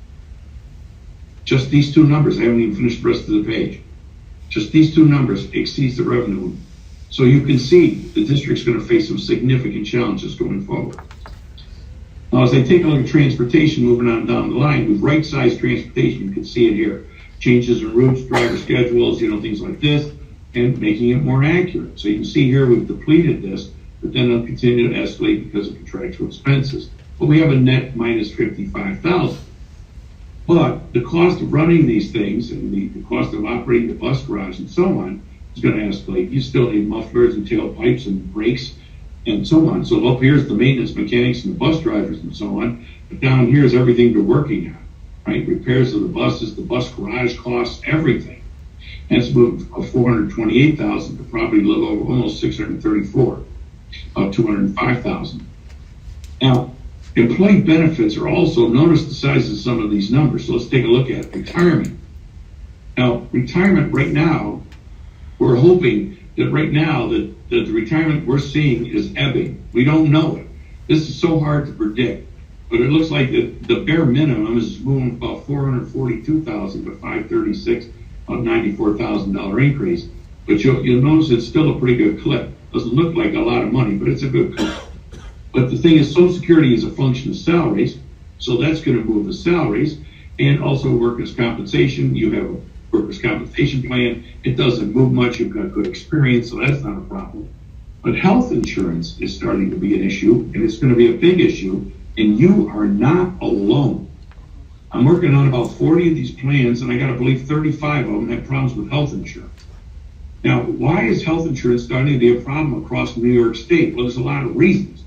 Just these two numbers, I haven't even finished the rest of the page. Just these two numbers exceeds the revenue So you can see the district's going to face some significant challenges going forward. Now, as I take a look at transportation moving on down the line, with right-sized transportation, you can see it here. Changes in routes, driver schedules, things like this, and making it more accurate. So you can see here we've depleted this, but then it'll continue to escalate because of contractual expenses. But we have a net minus 55,000. But the cost of running these things and the cost of operating the bus garage and so on is going to escalate. You still need mufflers and tailpipes and brakes and so on. So up here's the maintenance mechanics and the bus drivers and so on. But down here is everything they're working on, right? Repairs of the buses, the bus garage costs, everything. And it's moved from 428,000 to probably a little over almost 634, about 205,000. Now, employee benefits are also, notice the size of some of these numbers. So let's take a look at retirement. Now, retirement right now, we're hoping that right now that the retirement we're seeing is ebbing. We don't know it. This is so hard to predict, but it looks like the bare minimum is moving about 442,000 to 536, about $94,000 increase. But you'll notice it's still a pretty good clip. Doesn't look like a lot of money, but it's a good clip. But the thing is, Social Security is a function of salaries, so that's going to move the salaries, and also workers' compensation. You have a workers' compensation plan. It doesn't move much. You've got good experience, so that's not a problem. But health insurance is starting to be an issue, and it's going to be a big issue, and you are not alone. I'm working on about 40 of these plans, and I got to believe 35 of them have problems with health insurance. Now, why is health insurance starting to be a problem across New York State? Well, there's a lot of reasons.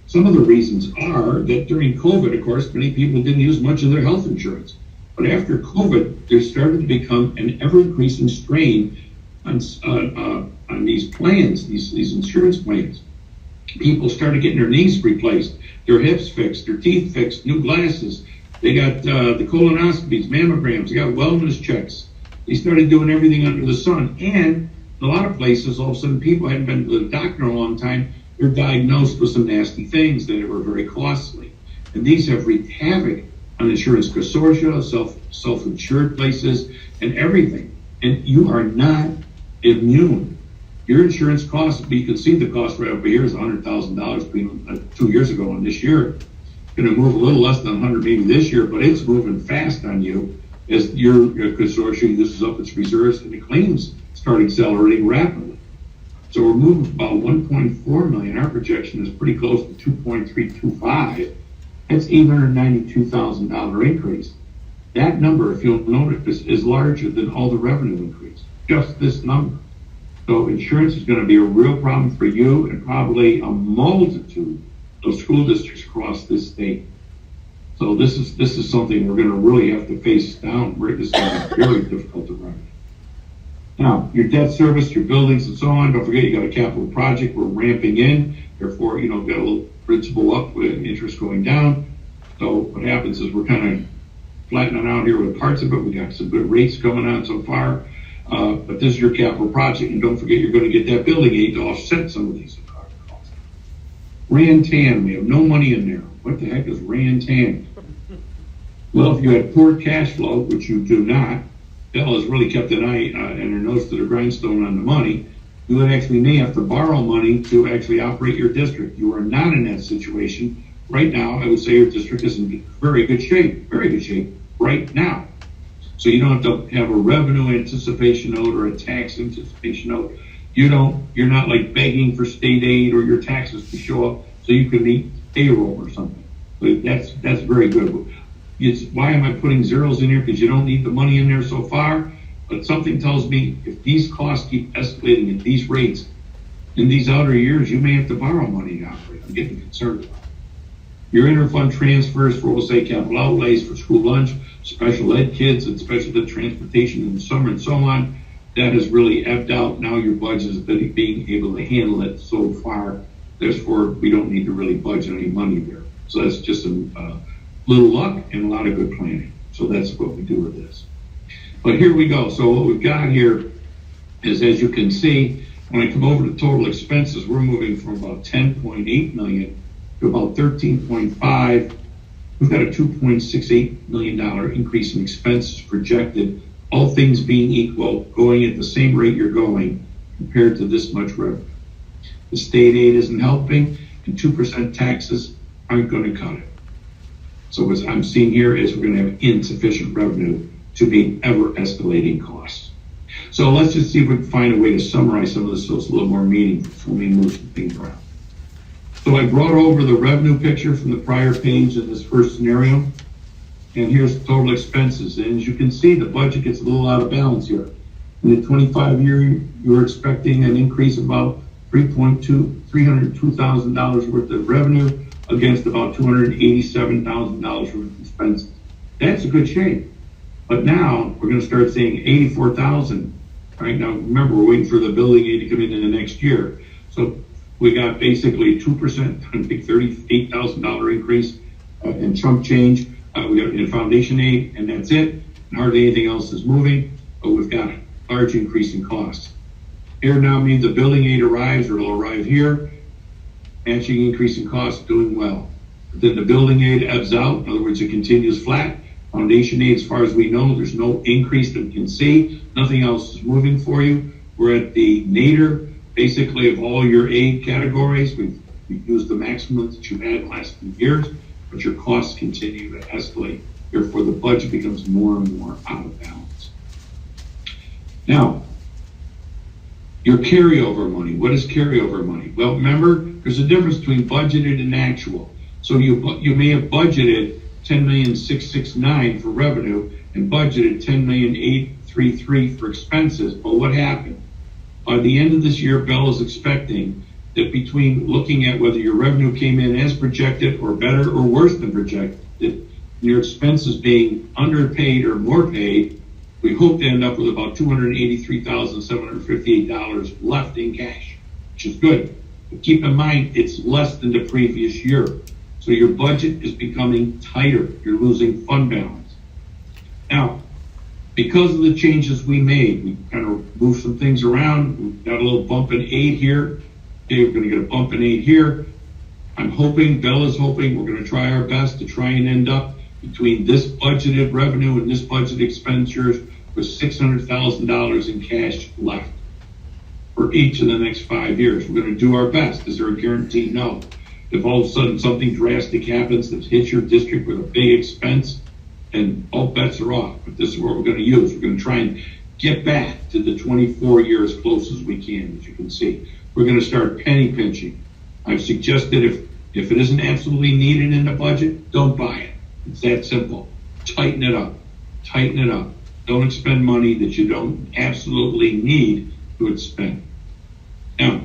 Some of the reasons are that during COVID, of course, many people didn't use much of their health insurance. But after COVID, there started to become an ever-increasing strain on these plans, these insurance plans. People started getting their knees replaced, their hips fixed, their teeth fixed, new glasses. They got the colonoscopies, mammograms, they got wellness checks. They started doing everything under the sun. And in a lot of places, all of a sudden, people hadn't been to the doctor in a long time. They're diagnosed with some nasty things that were very costly. And these have wreaked havoc on insurance consortia, self-insured places, and everything. And you are not immune. Your insurance costs, you can see the cost right over here is $100,000 between 2 years ago and this year. Going to move a little less than 100 maybe this year, but it's moving fast on you as your consortium uses up its reserves and the claims start accelerating rapidly. So we're moving about 1.4 million. Our projection is pretty close to 2.325. That's $892,000 increase. That number, if you'll notice, is larger than all the revenue increase. Just this number. So insurance is going to be a real problem for you and probably a multitude of school districts across this state. So this is something we're going to really have to face down. This is going to be very difficult to run. Now, your debt service, your buildings, and so on. Don't forget, you got a capital project we're ramping in. Therefore, got a little principal up with interest going down. So what happens is we're kind of flattening out here with parts of it. We got some good rates coming on so far. But this is your capital project, and don't forget you're going to get that building aid to offset some of these costs. Rantan, we have no money in there. What the heck is Rantan? Well, if you had poor cash flow, which you do not, Bell has really kept an eye and her nose to the grindstone on the money. You would actually may have to borrow money to actually operate your district. You are not in that situation right now. I would say your district is in very good shape right now. So you don't have to have a revenue anticipation note or a tax anticipation note. You're not like begging for state aid or your taxes to show up so you can meet payroll or something. But that's very good. Why am I putting zeros in here? Because you don't need the money in there so far. But something tells me if these costs keep escalating at these rates in these outer years, you may have to borrow money to operate. I'm getting concerned about it. Your interfund transfers for, we'll say, capital outlays for school lunch, special ed kids, and special ed transportation in the summer and so on, that has really ebbed out. Now your budget is being able to handle it so far. Therefore, we don't need to really budget any money there. So that's just a little luck and a lot of good planning. So that's what we do with this. But here we go. So what we've got here is, as you can see, when I come over to total expenses, we're moving from about 10.8 million to about 13.5. We've got a $2.68 million increase in expenses projected, all things being equal, going at the same rate you're going. compared to this much revenue. The state aid isn't helping, and 2% taxes aren't going to cut it. So what I'm seeing here is we're going to have insufficient revenue to meet ever escalating costs. So let's just see if we can find a way to summarize some of this so it's a little more meaningful so we move some things around. So I brought over the revenue picture from the prior page in this first scenario, and here's total expenses. And as you can see, the budget gets a little out of balance here. In the 25 year, you're expecting an increase of about $302,000 worth of revenue against about $287,000 worth of expenses. That's a good shape. But now we're going to start seeing $84,000. Right now, remember, we're waiting for the building aid to come in the next year. So we got basically 2%, I think $38,000 increase in chunk change. We got in foundation aid, and that's it. And hardly anything else is moving, but we've got a large increase in costs. Here now means the building aid arrives, or it'll arrive here. Matching increase in costs, doing well. But then the building aid ebbs out. In other words, it continues flat. Foundation aid, as far as we know, there's no increase that we can see. Nothing else is moving for you. We're at the nadir, basically, of all your aid categories. We've used the maximum that you've had in the last few years, but your costs continue to escalate. Therefore, the budget becomes more and more out of balance. Now, your carryover money. What is carryover money? Well, remember, there's a difference between budgeted and actual. So you may have budgeted $10,669,000 for revenue and budgeted $10,833,000 for expenses. But what happened? By the end of this year, Bell is expecting that between looking at whether your revenue came in as projected or better or worse than projected, your expenses being underpaid or more paid, we hope to end up with about $283,758 left in cash, which is good. But keep in mind, it's less than the previous year. So your budget is becoming tighter. You're losing fund balance. Now, because of the changes we made, we kind of moved some things around. We've got a little bump in aid here. Okay, we're going to get a bump in aid here. I'm hoping, Bell is hoping, we're going to try our best to try and end up between this budgeted revenue and this budget expenditures with $600,000 in cash left for each of the next 5 years. We're going to do our best. Is there a guarantee? No. If all of a sudden something drastic happens that hits your district with a big expense, and all bets are off. But this is what we're going to use. We're going to try and get back to the 24 year as close as we can, as you can see. We're going to start penny pinching. I've suggested if it isn't absolutely needed in the budget, don't buy it. It's that simple. Tighten it up. Tighten it up. Don't expend money that you don't absolutely need to expend. Now,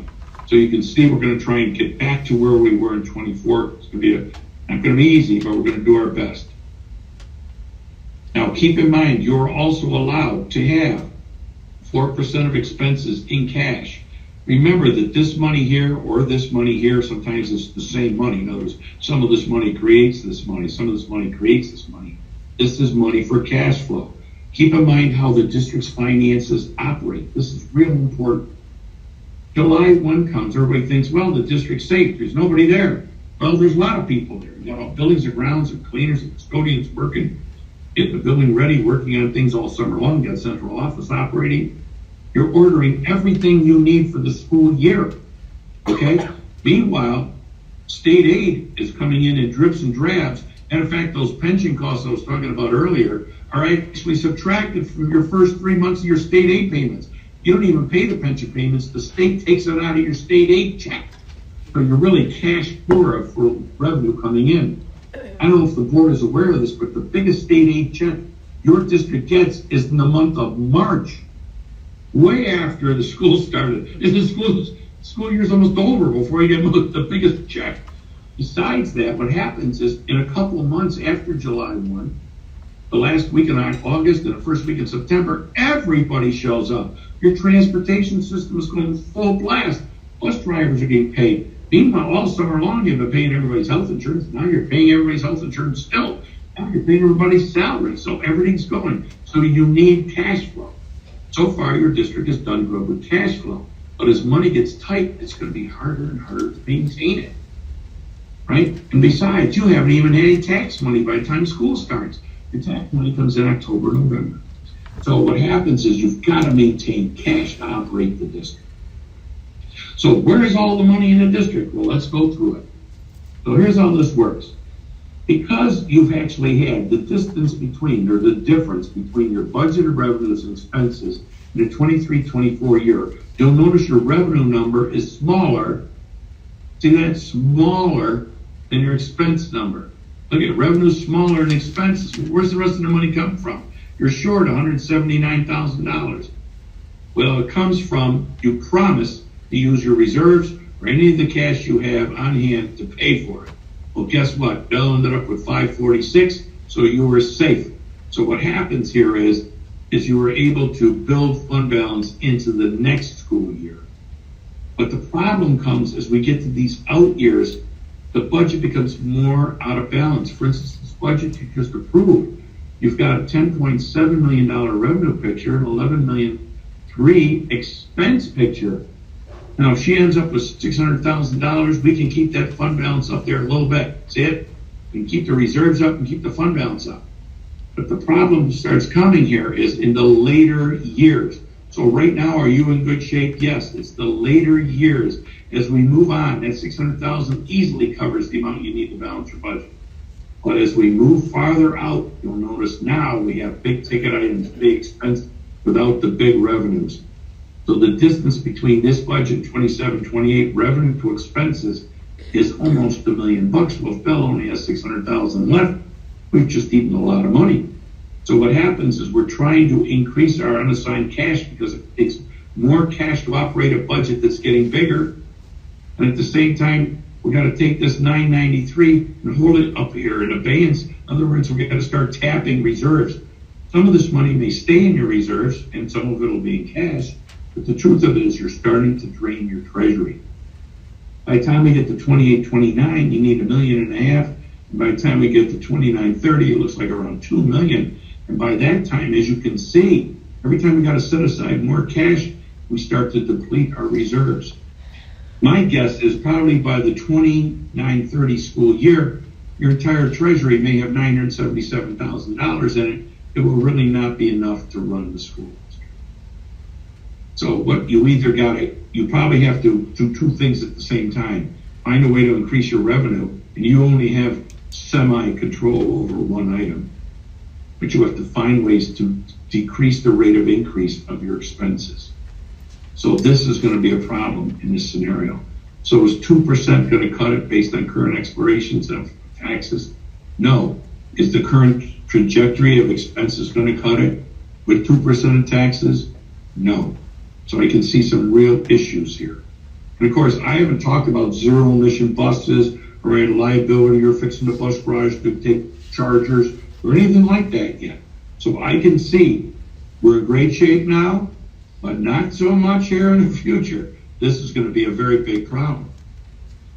so you can see we're going to try and get back to where we were in 24. It's going to be not going to be easy, but we're going to do our best. Now, keep in mind, you're also allowed to have 4% of expenses in cash. Remember that this money here or this money here, sometimes it's the same money. In other words, some of this money creates this money. Some of this money creates this money. This is money for cash flow. Keep in mind how the district's finances operate. This is real important. July 1 comes, everybody thinks, well, the district's safe. There's nobody there. Well, there's a lot of people there. You know, buildings and grounds and cleaners and custodians working, getting the building ready, working on things all summer long, got central office operating. You're ordering everything you need for the school year, okay? Meanwhile, state aid is coming in drips and drabs. And in fact, those pension costs I was talking about earlier are actually subtracted from your first 3 months of your state aid payments. You don't even pay the pension payments. The state takes it out of your state aid check. So you're really cash poor for revenue coming in. I don't know if the board is aware of this, but the biggest state aid check your district gets is in the month of March, way after the school started. And the school year's almost over before you get the biggest check. Besides that, what happens is in a couple of months after July 1, the last week in August and the first week in September, everybody shows up. Your transportation system is going full blast. Bus drivers are getting paid. Meanwhile, all summer long, you've been paying everybody's health insurance. Now you're paying everybody's health insurance still. Now you're paying everybody's salary. So everything's going. So you need cash flow. So far, your district has done good with cash flow. But as money gets tight, it's going to be harder and harder to maintain it. Right? And besides, you haven't even had any tax money by the time school starts. Your tax money comes in October, November. So what happens is you've got to maintain cash to operate the district. So where is all the money in the district? Well, let's go through it. So here's how this works. Because you've actually had the distance between, or the difference between your budgeted revenues and expenses in the 23-24 year, you'll notice your revenue number is smaller. See that? Smaller than your expense number. Look at revenue smaller than expenses. Where's the rest of the money come from? You're short $179,000. Well, it comes from you promised to use your reserves or any of the cash you have on hand to pay for it. Well, guess what? Bill ended up with 546, so you were safe. So what happens here is you were able to build fund balance into the next school year. But the problem comes as we get to these out years, the budget becomes more out of balance. For instance, this budget you just approved, you've got a $10.7 million revenue picture and $11.3 million expense picture. Now, if she ends up with $600,000, we can keep that fund balance up there a little bit. See it? We can keep the reserves up and keep the fund balance up. But the problem starts coming here is in the later years. So right now, are you in good shape? Yes, it's the later years. As we move on, that $600,000 easily covers the amount you need to balance your budget. But as we move farther out, you'll notice now we have big ticket items, big expense without the big revenues. So the distance between this budget, 27-28 revenue to expenses, is almost $1 million. Well, if Bell only has 600,000 left, we've just eaten a lot of money. So what happens is we're trying to increase our unassigned cash because it takes more cash to operate a budget that's getting bigger. And at the same time, we got to take this 993 and hold it up here in abeyance. In other words, we got to start tapping reserves. Some of this money may stay in your reserves and some of it will be in cash. But the truth of it is you're starting to drain your treasury. By the time we get to 28-29, you need $1.5 million. And by the time we get to 29-30, it looks like around $2 million. And by that time, as you can see, every time we got to set aside more cash, we start to deplete our reserves. My guess is probably by the 29-30 school year, your entire treasury may have $977,000 in it. It will really not be enough to run the school. So what you either you probably have to do two things at the same time. Find a way to increase your revenue, and you only have semi-control over one item. But you have to find ways to decrease the rate of increase of your expenses. So this is going to be a problem in this scenario. So is 2% going to cut it based on current expirations of taxes? No. Is the current trajectory of expenses going to cut it with 2% of taxes? No. So I can see some real issues here. And of course, I haven't talked about zero emission buses or any liability or fixing the bus garage to take chargers or anything like that yet. So I can see we're in great shape now, but not so much here in the future. This is going to be a very big problem.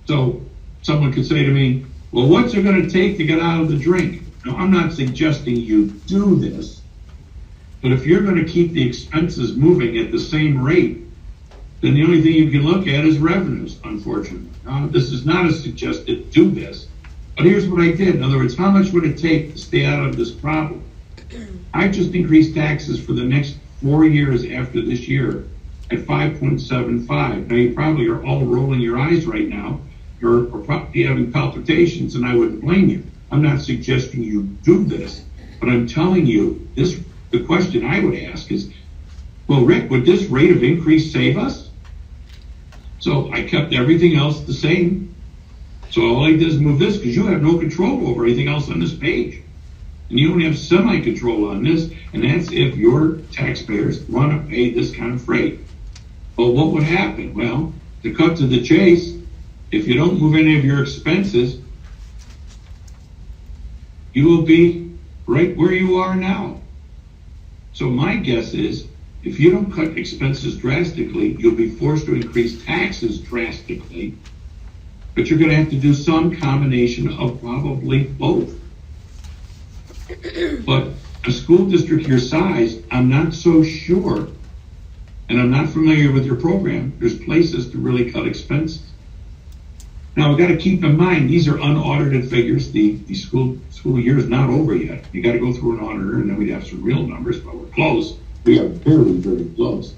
So someone could say to me, well, what's it going to take to get out of the drink? Now, I'm not suggesting you do this, but if you're going to keep the expenses moving at the same rate, then the only thing you can look at is revenues, unfortunately. Now, this is not a suggested do this, but here's what I did. In other words, how much would it take to stay out of this problem? I just increased taxes for the next 4 years after this year at 5.75. Now, you probably are all rolling your eyes right now. You're probably having palpitations, and I wouldn't blame you. I'm not suggesting you do this, but I'm telling you this. The question I would ask is, well, Rick, would this rate of increase save us? So I kept everything else the same. So all I did is move this because you have no control over anything else on this page. And you only have semi-control on this, and that's if your taxpayers want to pay this kind of freight. Well, what would happen? Well, to cut to the chase, if you don't move any of your expenses, you will be right where you are now. So my guess is, if you don't cut expenses drastically, you'll be forced to increase taxes drastically, but you're going to have to do some combination of probably both. But a school district your size, I'm not so sure, and I'm not familiar with your program, there's places to really cut expenses. Now, we've got to keep in mind, these are unaudited figures. The school year is not over yet. You got to go through an auditor, and then we'd have some real numbers, but we're close. We are very, very close.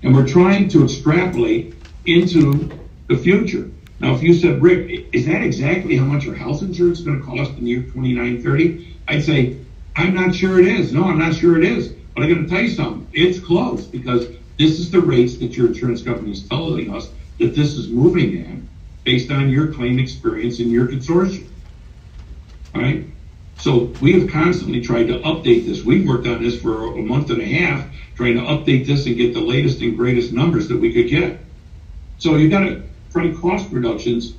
And we're trying to extrapolate into the future. Now, if you said, Rick, is that exactly how much our health insurance is going to cost in the year 2930? I'd say, I'm not sure it is. No, I'm not sure it is. But I'm going to tell you something. It's close, because this is the rates that your insurance company is telling us that this is moving at based on your claim experience in your consortium. All right? So we have constantly tried to update this. We've worked on this for a month and a half, trying to update this and get the latest and greatest numbers that we could get. So you've got to try cost reductions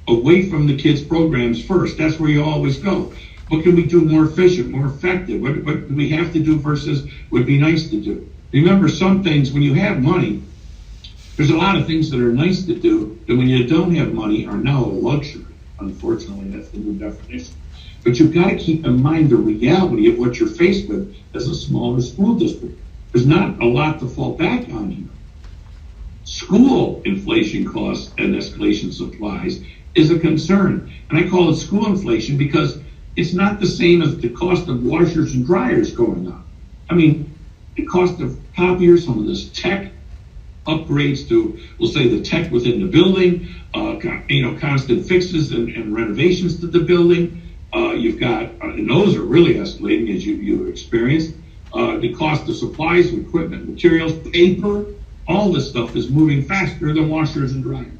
away from the kids' programs first. That's where you always go. What can we do more efficient, more effective? What do we have to do versus would be nice to do? Remember, some things, when you have money, there's a lot of things that are nice to do that when you don't have money are now a luxury. Unfortunately, that's the new definition. But you've got to keep in mind the reality of what you're faced with as a smaller school district. There's not a lot to fall back on here. School inflation costs and escalation supplies is a concern. And I call it school inflation because it's not the same as the cost of washers and dryers going up. I mean, the cost of copiers, some of this tech upgrades to, we'll say, the tech within the building, constant fixes and renovations to the building. You've got, and those are really escalating as you experienced. The cost of supplies, equipment, materials, paper, all this stuff is moving faster than washers and dryers.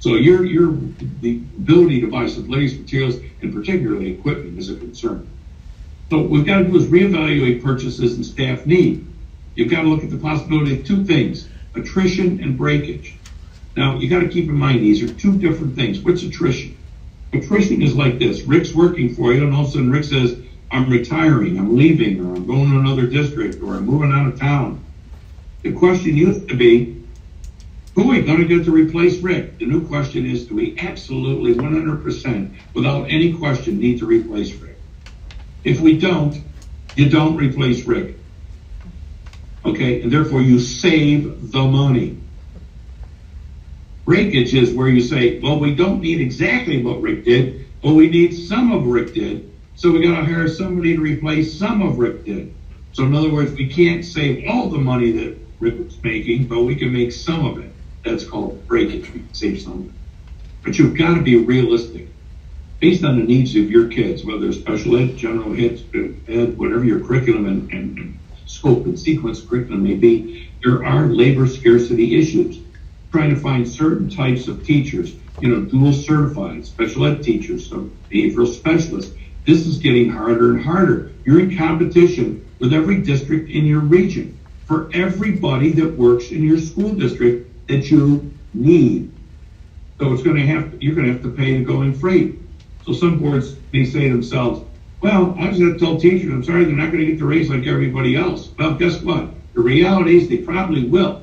So the ability to buy supplies, materials, and particularly equipment is a concern. So what we've got to do is reevaluate purchases and staff need. You've got to look at the possibility of two things, attrition and breakage. Now, you got to keep in mind, these are two different things. What's attrition? Attrition is like this. Rick's working for you, and all of a sudden Rick says, I'm retiring, I'm leaving, or I'm going to another district, or I'm moving out of town. The question used to be, who are we going to get to replace Rick? The new question is, do we absolutely 100%, without any question, need to replace Rick? If we don't, you don't replace Rick. Okay, and therefore you save the money. Breakage is where you say, well, we don't need exactly what Rick did, but we need some of Rick did, so we got to hire somebody to replace some of Rick did. So in other words, we can't save all the money that Rick was making, but we can make some of it. That's called breakage. We can save some of it. But you've got to be realistic. Based on the needs of your kids, whether it's special ed, general ed, whatever your curriculum and scope and sequence curriculum may be, there are labor scarcity issues. Trying to find certain types of teachers, dual certified special ed teachers, so behavioral specialists. This is getting harder and harder. You're in competition with every district in your region for everybody that works in your school district that you need. So you're going to have to pay the going freight. So some boards may say to themselves, well, I was going to tell teachers, I'm sorry, they're not going to get the raise like everybody else. Well, guess what? The reality is they probably will.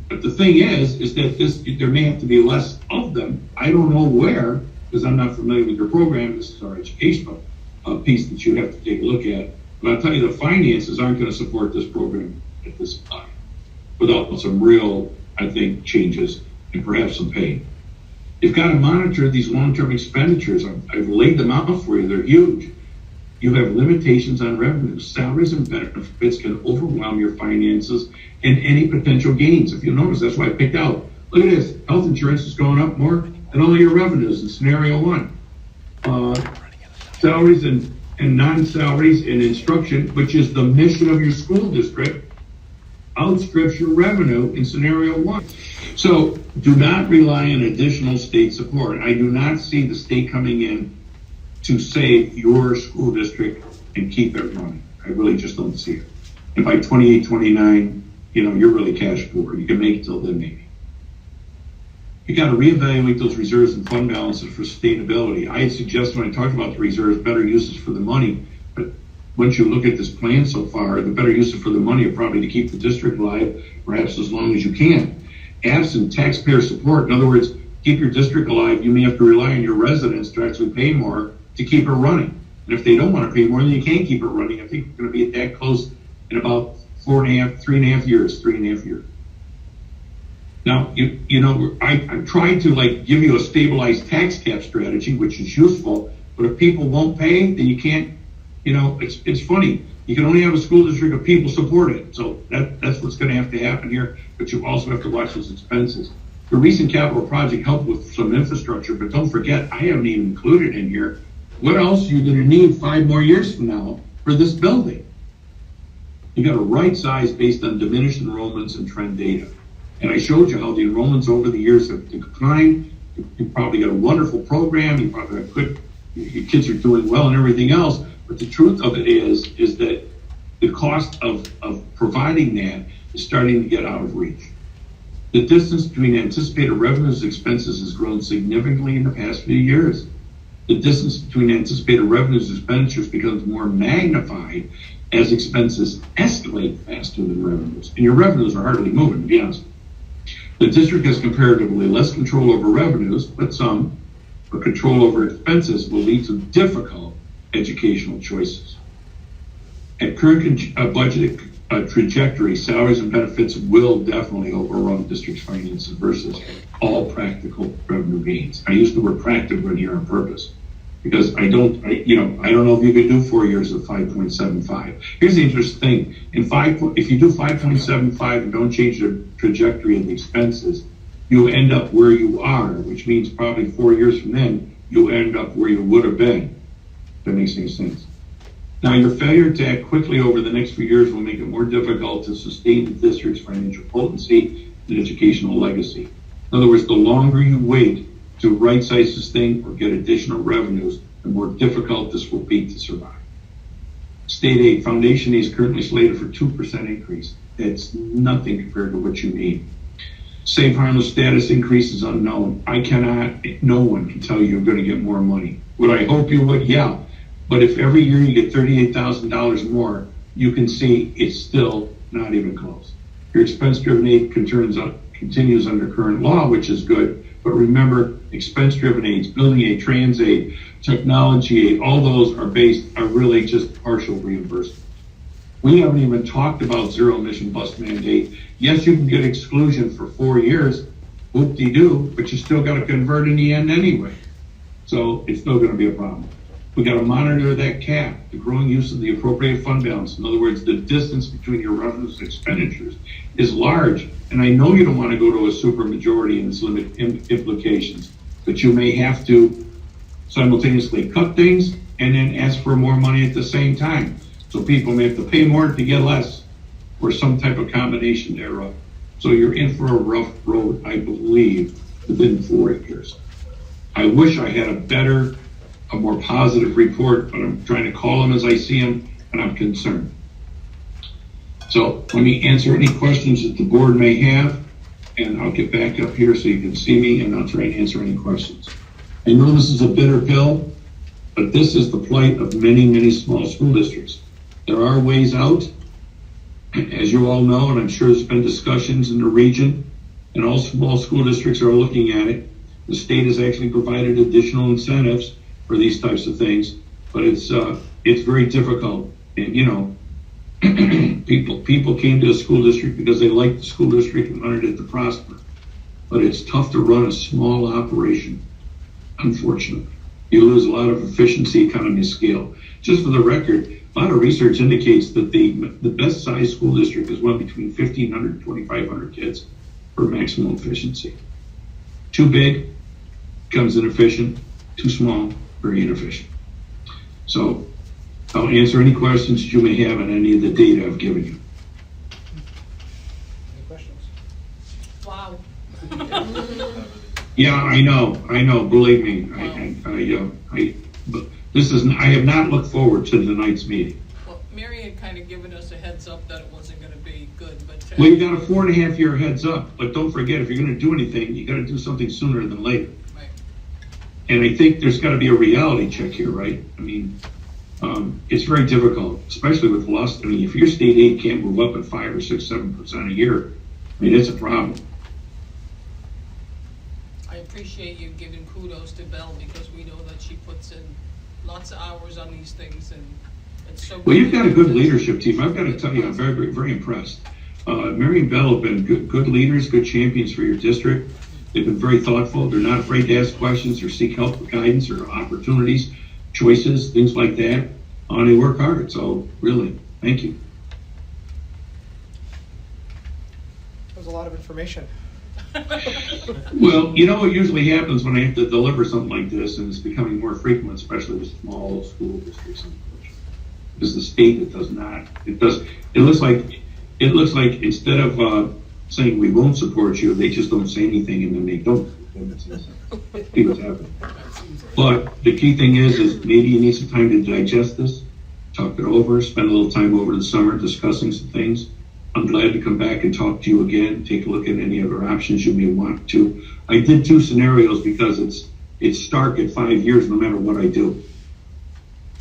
But the thing is that there may have to be less of them. I don't know where, because I'm not familiar with your program. This is our educational piece that you have to take a look at. But I'll tell you, the finances aren't going to support this program at this time without some real, I think, changes and perhaps some pain. You've got to monitor these long-term expenditures. I've laid them out for you. They're huge. You have limitations on revenue. Salaries and benefits can overwhelm your finances and any potential gains. If you notice, that's why I picked out. Look at this. Health insurance is going up more than all your revenues in scenario one. Salaries and non-salaries and instruction, which is the mission of your school district, outstrips your revenue in scenario one. So do not rely on additional state support. I do not see the state coming in to save your school district and keep it running. I really just don't see it. And by 28, 29, you're really cash poor. You can make it till then maybe. You got to reevaluate those reserves and fund balances for sustainability. I had suggested when I talked about the reserves, better uses for the money. But once you look at this plan so far, the better uses for the money are probably to keep the district alive, perhaps as long as you can. Absent taxpayer support, in other words, keep your district alive, you may have to rely on your residents to actually pay more to keep it running. And if they don't want to pay more, then you can't keep it running. I think we're going to be at that close in about 3 and a half years. Now, I tried to give you a stabilized tax cap strategy, which is useful, but if people won't pay, then you can't, it's funny. You can only have a school district if people support it. So that's what's going to have to happen here, but you also have to watch those expenses. The recent capital project helped with some infrastructure, but don't forget, I haven't even included in here, what else are you gonna need 5 more years from now for this building? You got to right size based on diminished enrollments and trend data. And I showed you how the enrollments over the years have declined. You probably got a wonderful program. You probably have good, your kids are doing well and everything else. But the truth of it is that the cost of providing that is starting to get out of reach. The distance between anticipated revenues and expenses has grown significantly in the past few years. The distance between anticipated revenues and expenditures becomes more magnified as expenses escalate faster than revenues. And your revenues are hardly moving, to be honest. The district has comparatively less control over revenues, but control over expenses will lead to difficult educational choices. At current budget trajectory, salaries and benefits will definitely overrun district's finances versus all practical revenue gains. I use the word practical in here on purpose because I don't know if you could do 4 years of 5.75. Here's the interesting thing: if you do 5.75 and don't change the trajectory of the expenses, you end up where you are, which means probably 4 years from then you end up where you would have been. If that makes any sense. Now, your failure to act quickly over the next few years will make it more difficult to sustain the district's financial potency and educational legacy. In other words, the longer you wait to right-size this thing or get additional revenues, the more difficult this will be to survive. State aid, foundation aid is currently slated for 2% increase. That's nothing compared to what you need. Safe harmless status increase is unknown. No one can tell you you're going to get more money. Would I hope you would? Yeah. But if every year you get $38,000 more, you can see it's still not even close. Your expense-driven aid continues under current law, which is good. But remember, expense-driven aids, building aid, trans aid, technology aid, all those are really just partial reimbursement. We haven't even talked about zero-emission bus mandate. Yes, you can get exclusion for 4 years, whoop-de-doo, but you still got to convert in the end anyway. So it's still going to be a problem. We got to monitor that cap, the growing use of the appropriate fund balance. In other words, the distance between your revenues and expenditures is large. And I know you don't want to go to a supermajority and its limit implications, but you may have to simultaneously cut things and then ask for more money at the same time. So people may have to pay more to get less, or some type of combination thereof. So you're in for a rough road, I believe, within 4 years. I wish I had a more positive report, but I'm trying to call them as I see them, and I'm concerned. So let me answer any questions that the board may have, and I'll get back up here so you can see me, and I'll try and answer any questions. I know this is a bitter pill, but this is the plight of many, many small school districts. There are ways out, as you all know, and I'm sure there's been discussions in the region, and all small school districts are looking at it. The state has actually provided additional incentives for these types of things, but it's very difficult. And people came to a school district because they liked the school district and wanted it to prosper. But it's tough to run a small operation, unfortunately. You lose a lot of efficiency, economy of scale. Just for the record, a lot of research indicates that the best size school district is one between 1,500 and 2,500 kids for maximum efficiency. Too big becomes inefficient, too small, very inefficient. So I'll answer any questions you may have on any of the data I've given you. Any questions? Wow. Yeah, I know. Believe me, I have not looked forward to tonight's meeting. Well, Mary had kind of given us a heads up that it wasn't going to be good, but well, you got a 4.5 year heads up, but don't forget, if you're going to do anything, you got to do something sooner than later. right. And I think there's got to be a reality check here, right? I mean, it's very difficult, especially with lust. I mean, if your state aid can't move up at 5 or 6, 7% a year, I mean, it's a problem. I appreciate you giving kudos to Belle because we know that she puts in lots of hours on these things, and it's so. Well, you've got a good leadership team. I've got to tell you, I'm very, very, very impressed. Mary and Belle have been good leaders, good champions for your district. They've been very thoughtful. They're not afraid to ask questions or seek help or guidance or opportunities, choices, things like that. And they work hard. So really, thank you. That was a lot of information. Well, you know what usually happens when I have to deliver something like this, and it's becoming more frequent, especially with small school districts, is the state that does not. It does. It looks like instead of saying we won't support you, they just don't say anything, and then they don't. See what's happening. But the key thing is maybe you need some time to digest this, talk it over, spend a little time over the summer discussing some things. I'm glad to come back and talk to you again, take a look at any other options you may want to. I did 2 scenarios because it's stark at 5 years no matter what I do.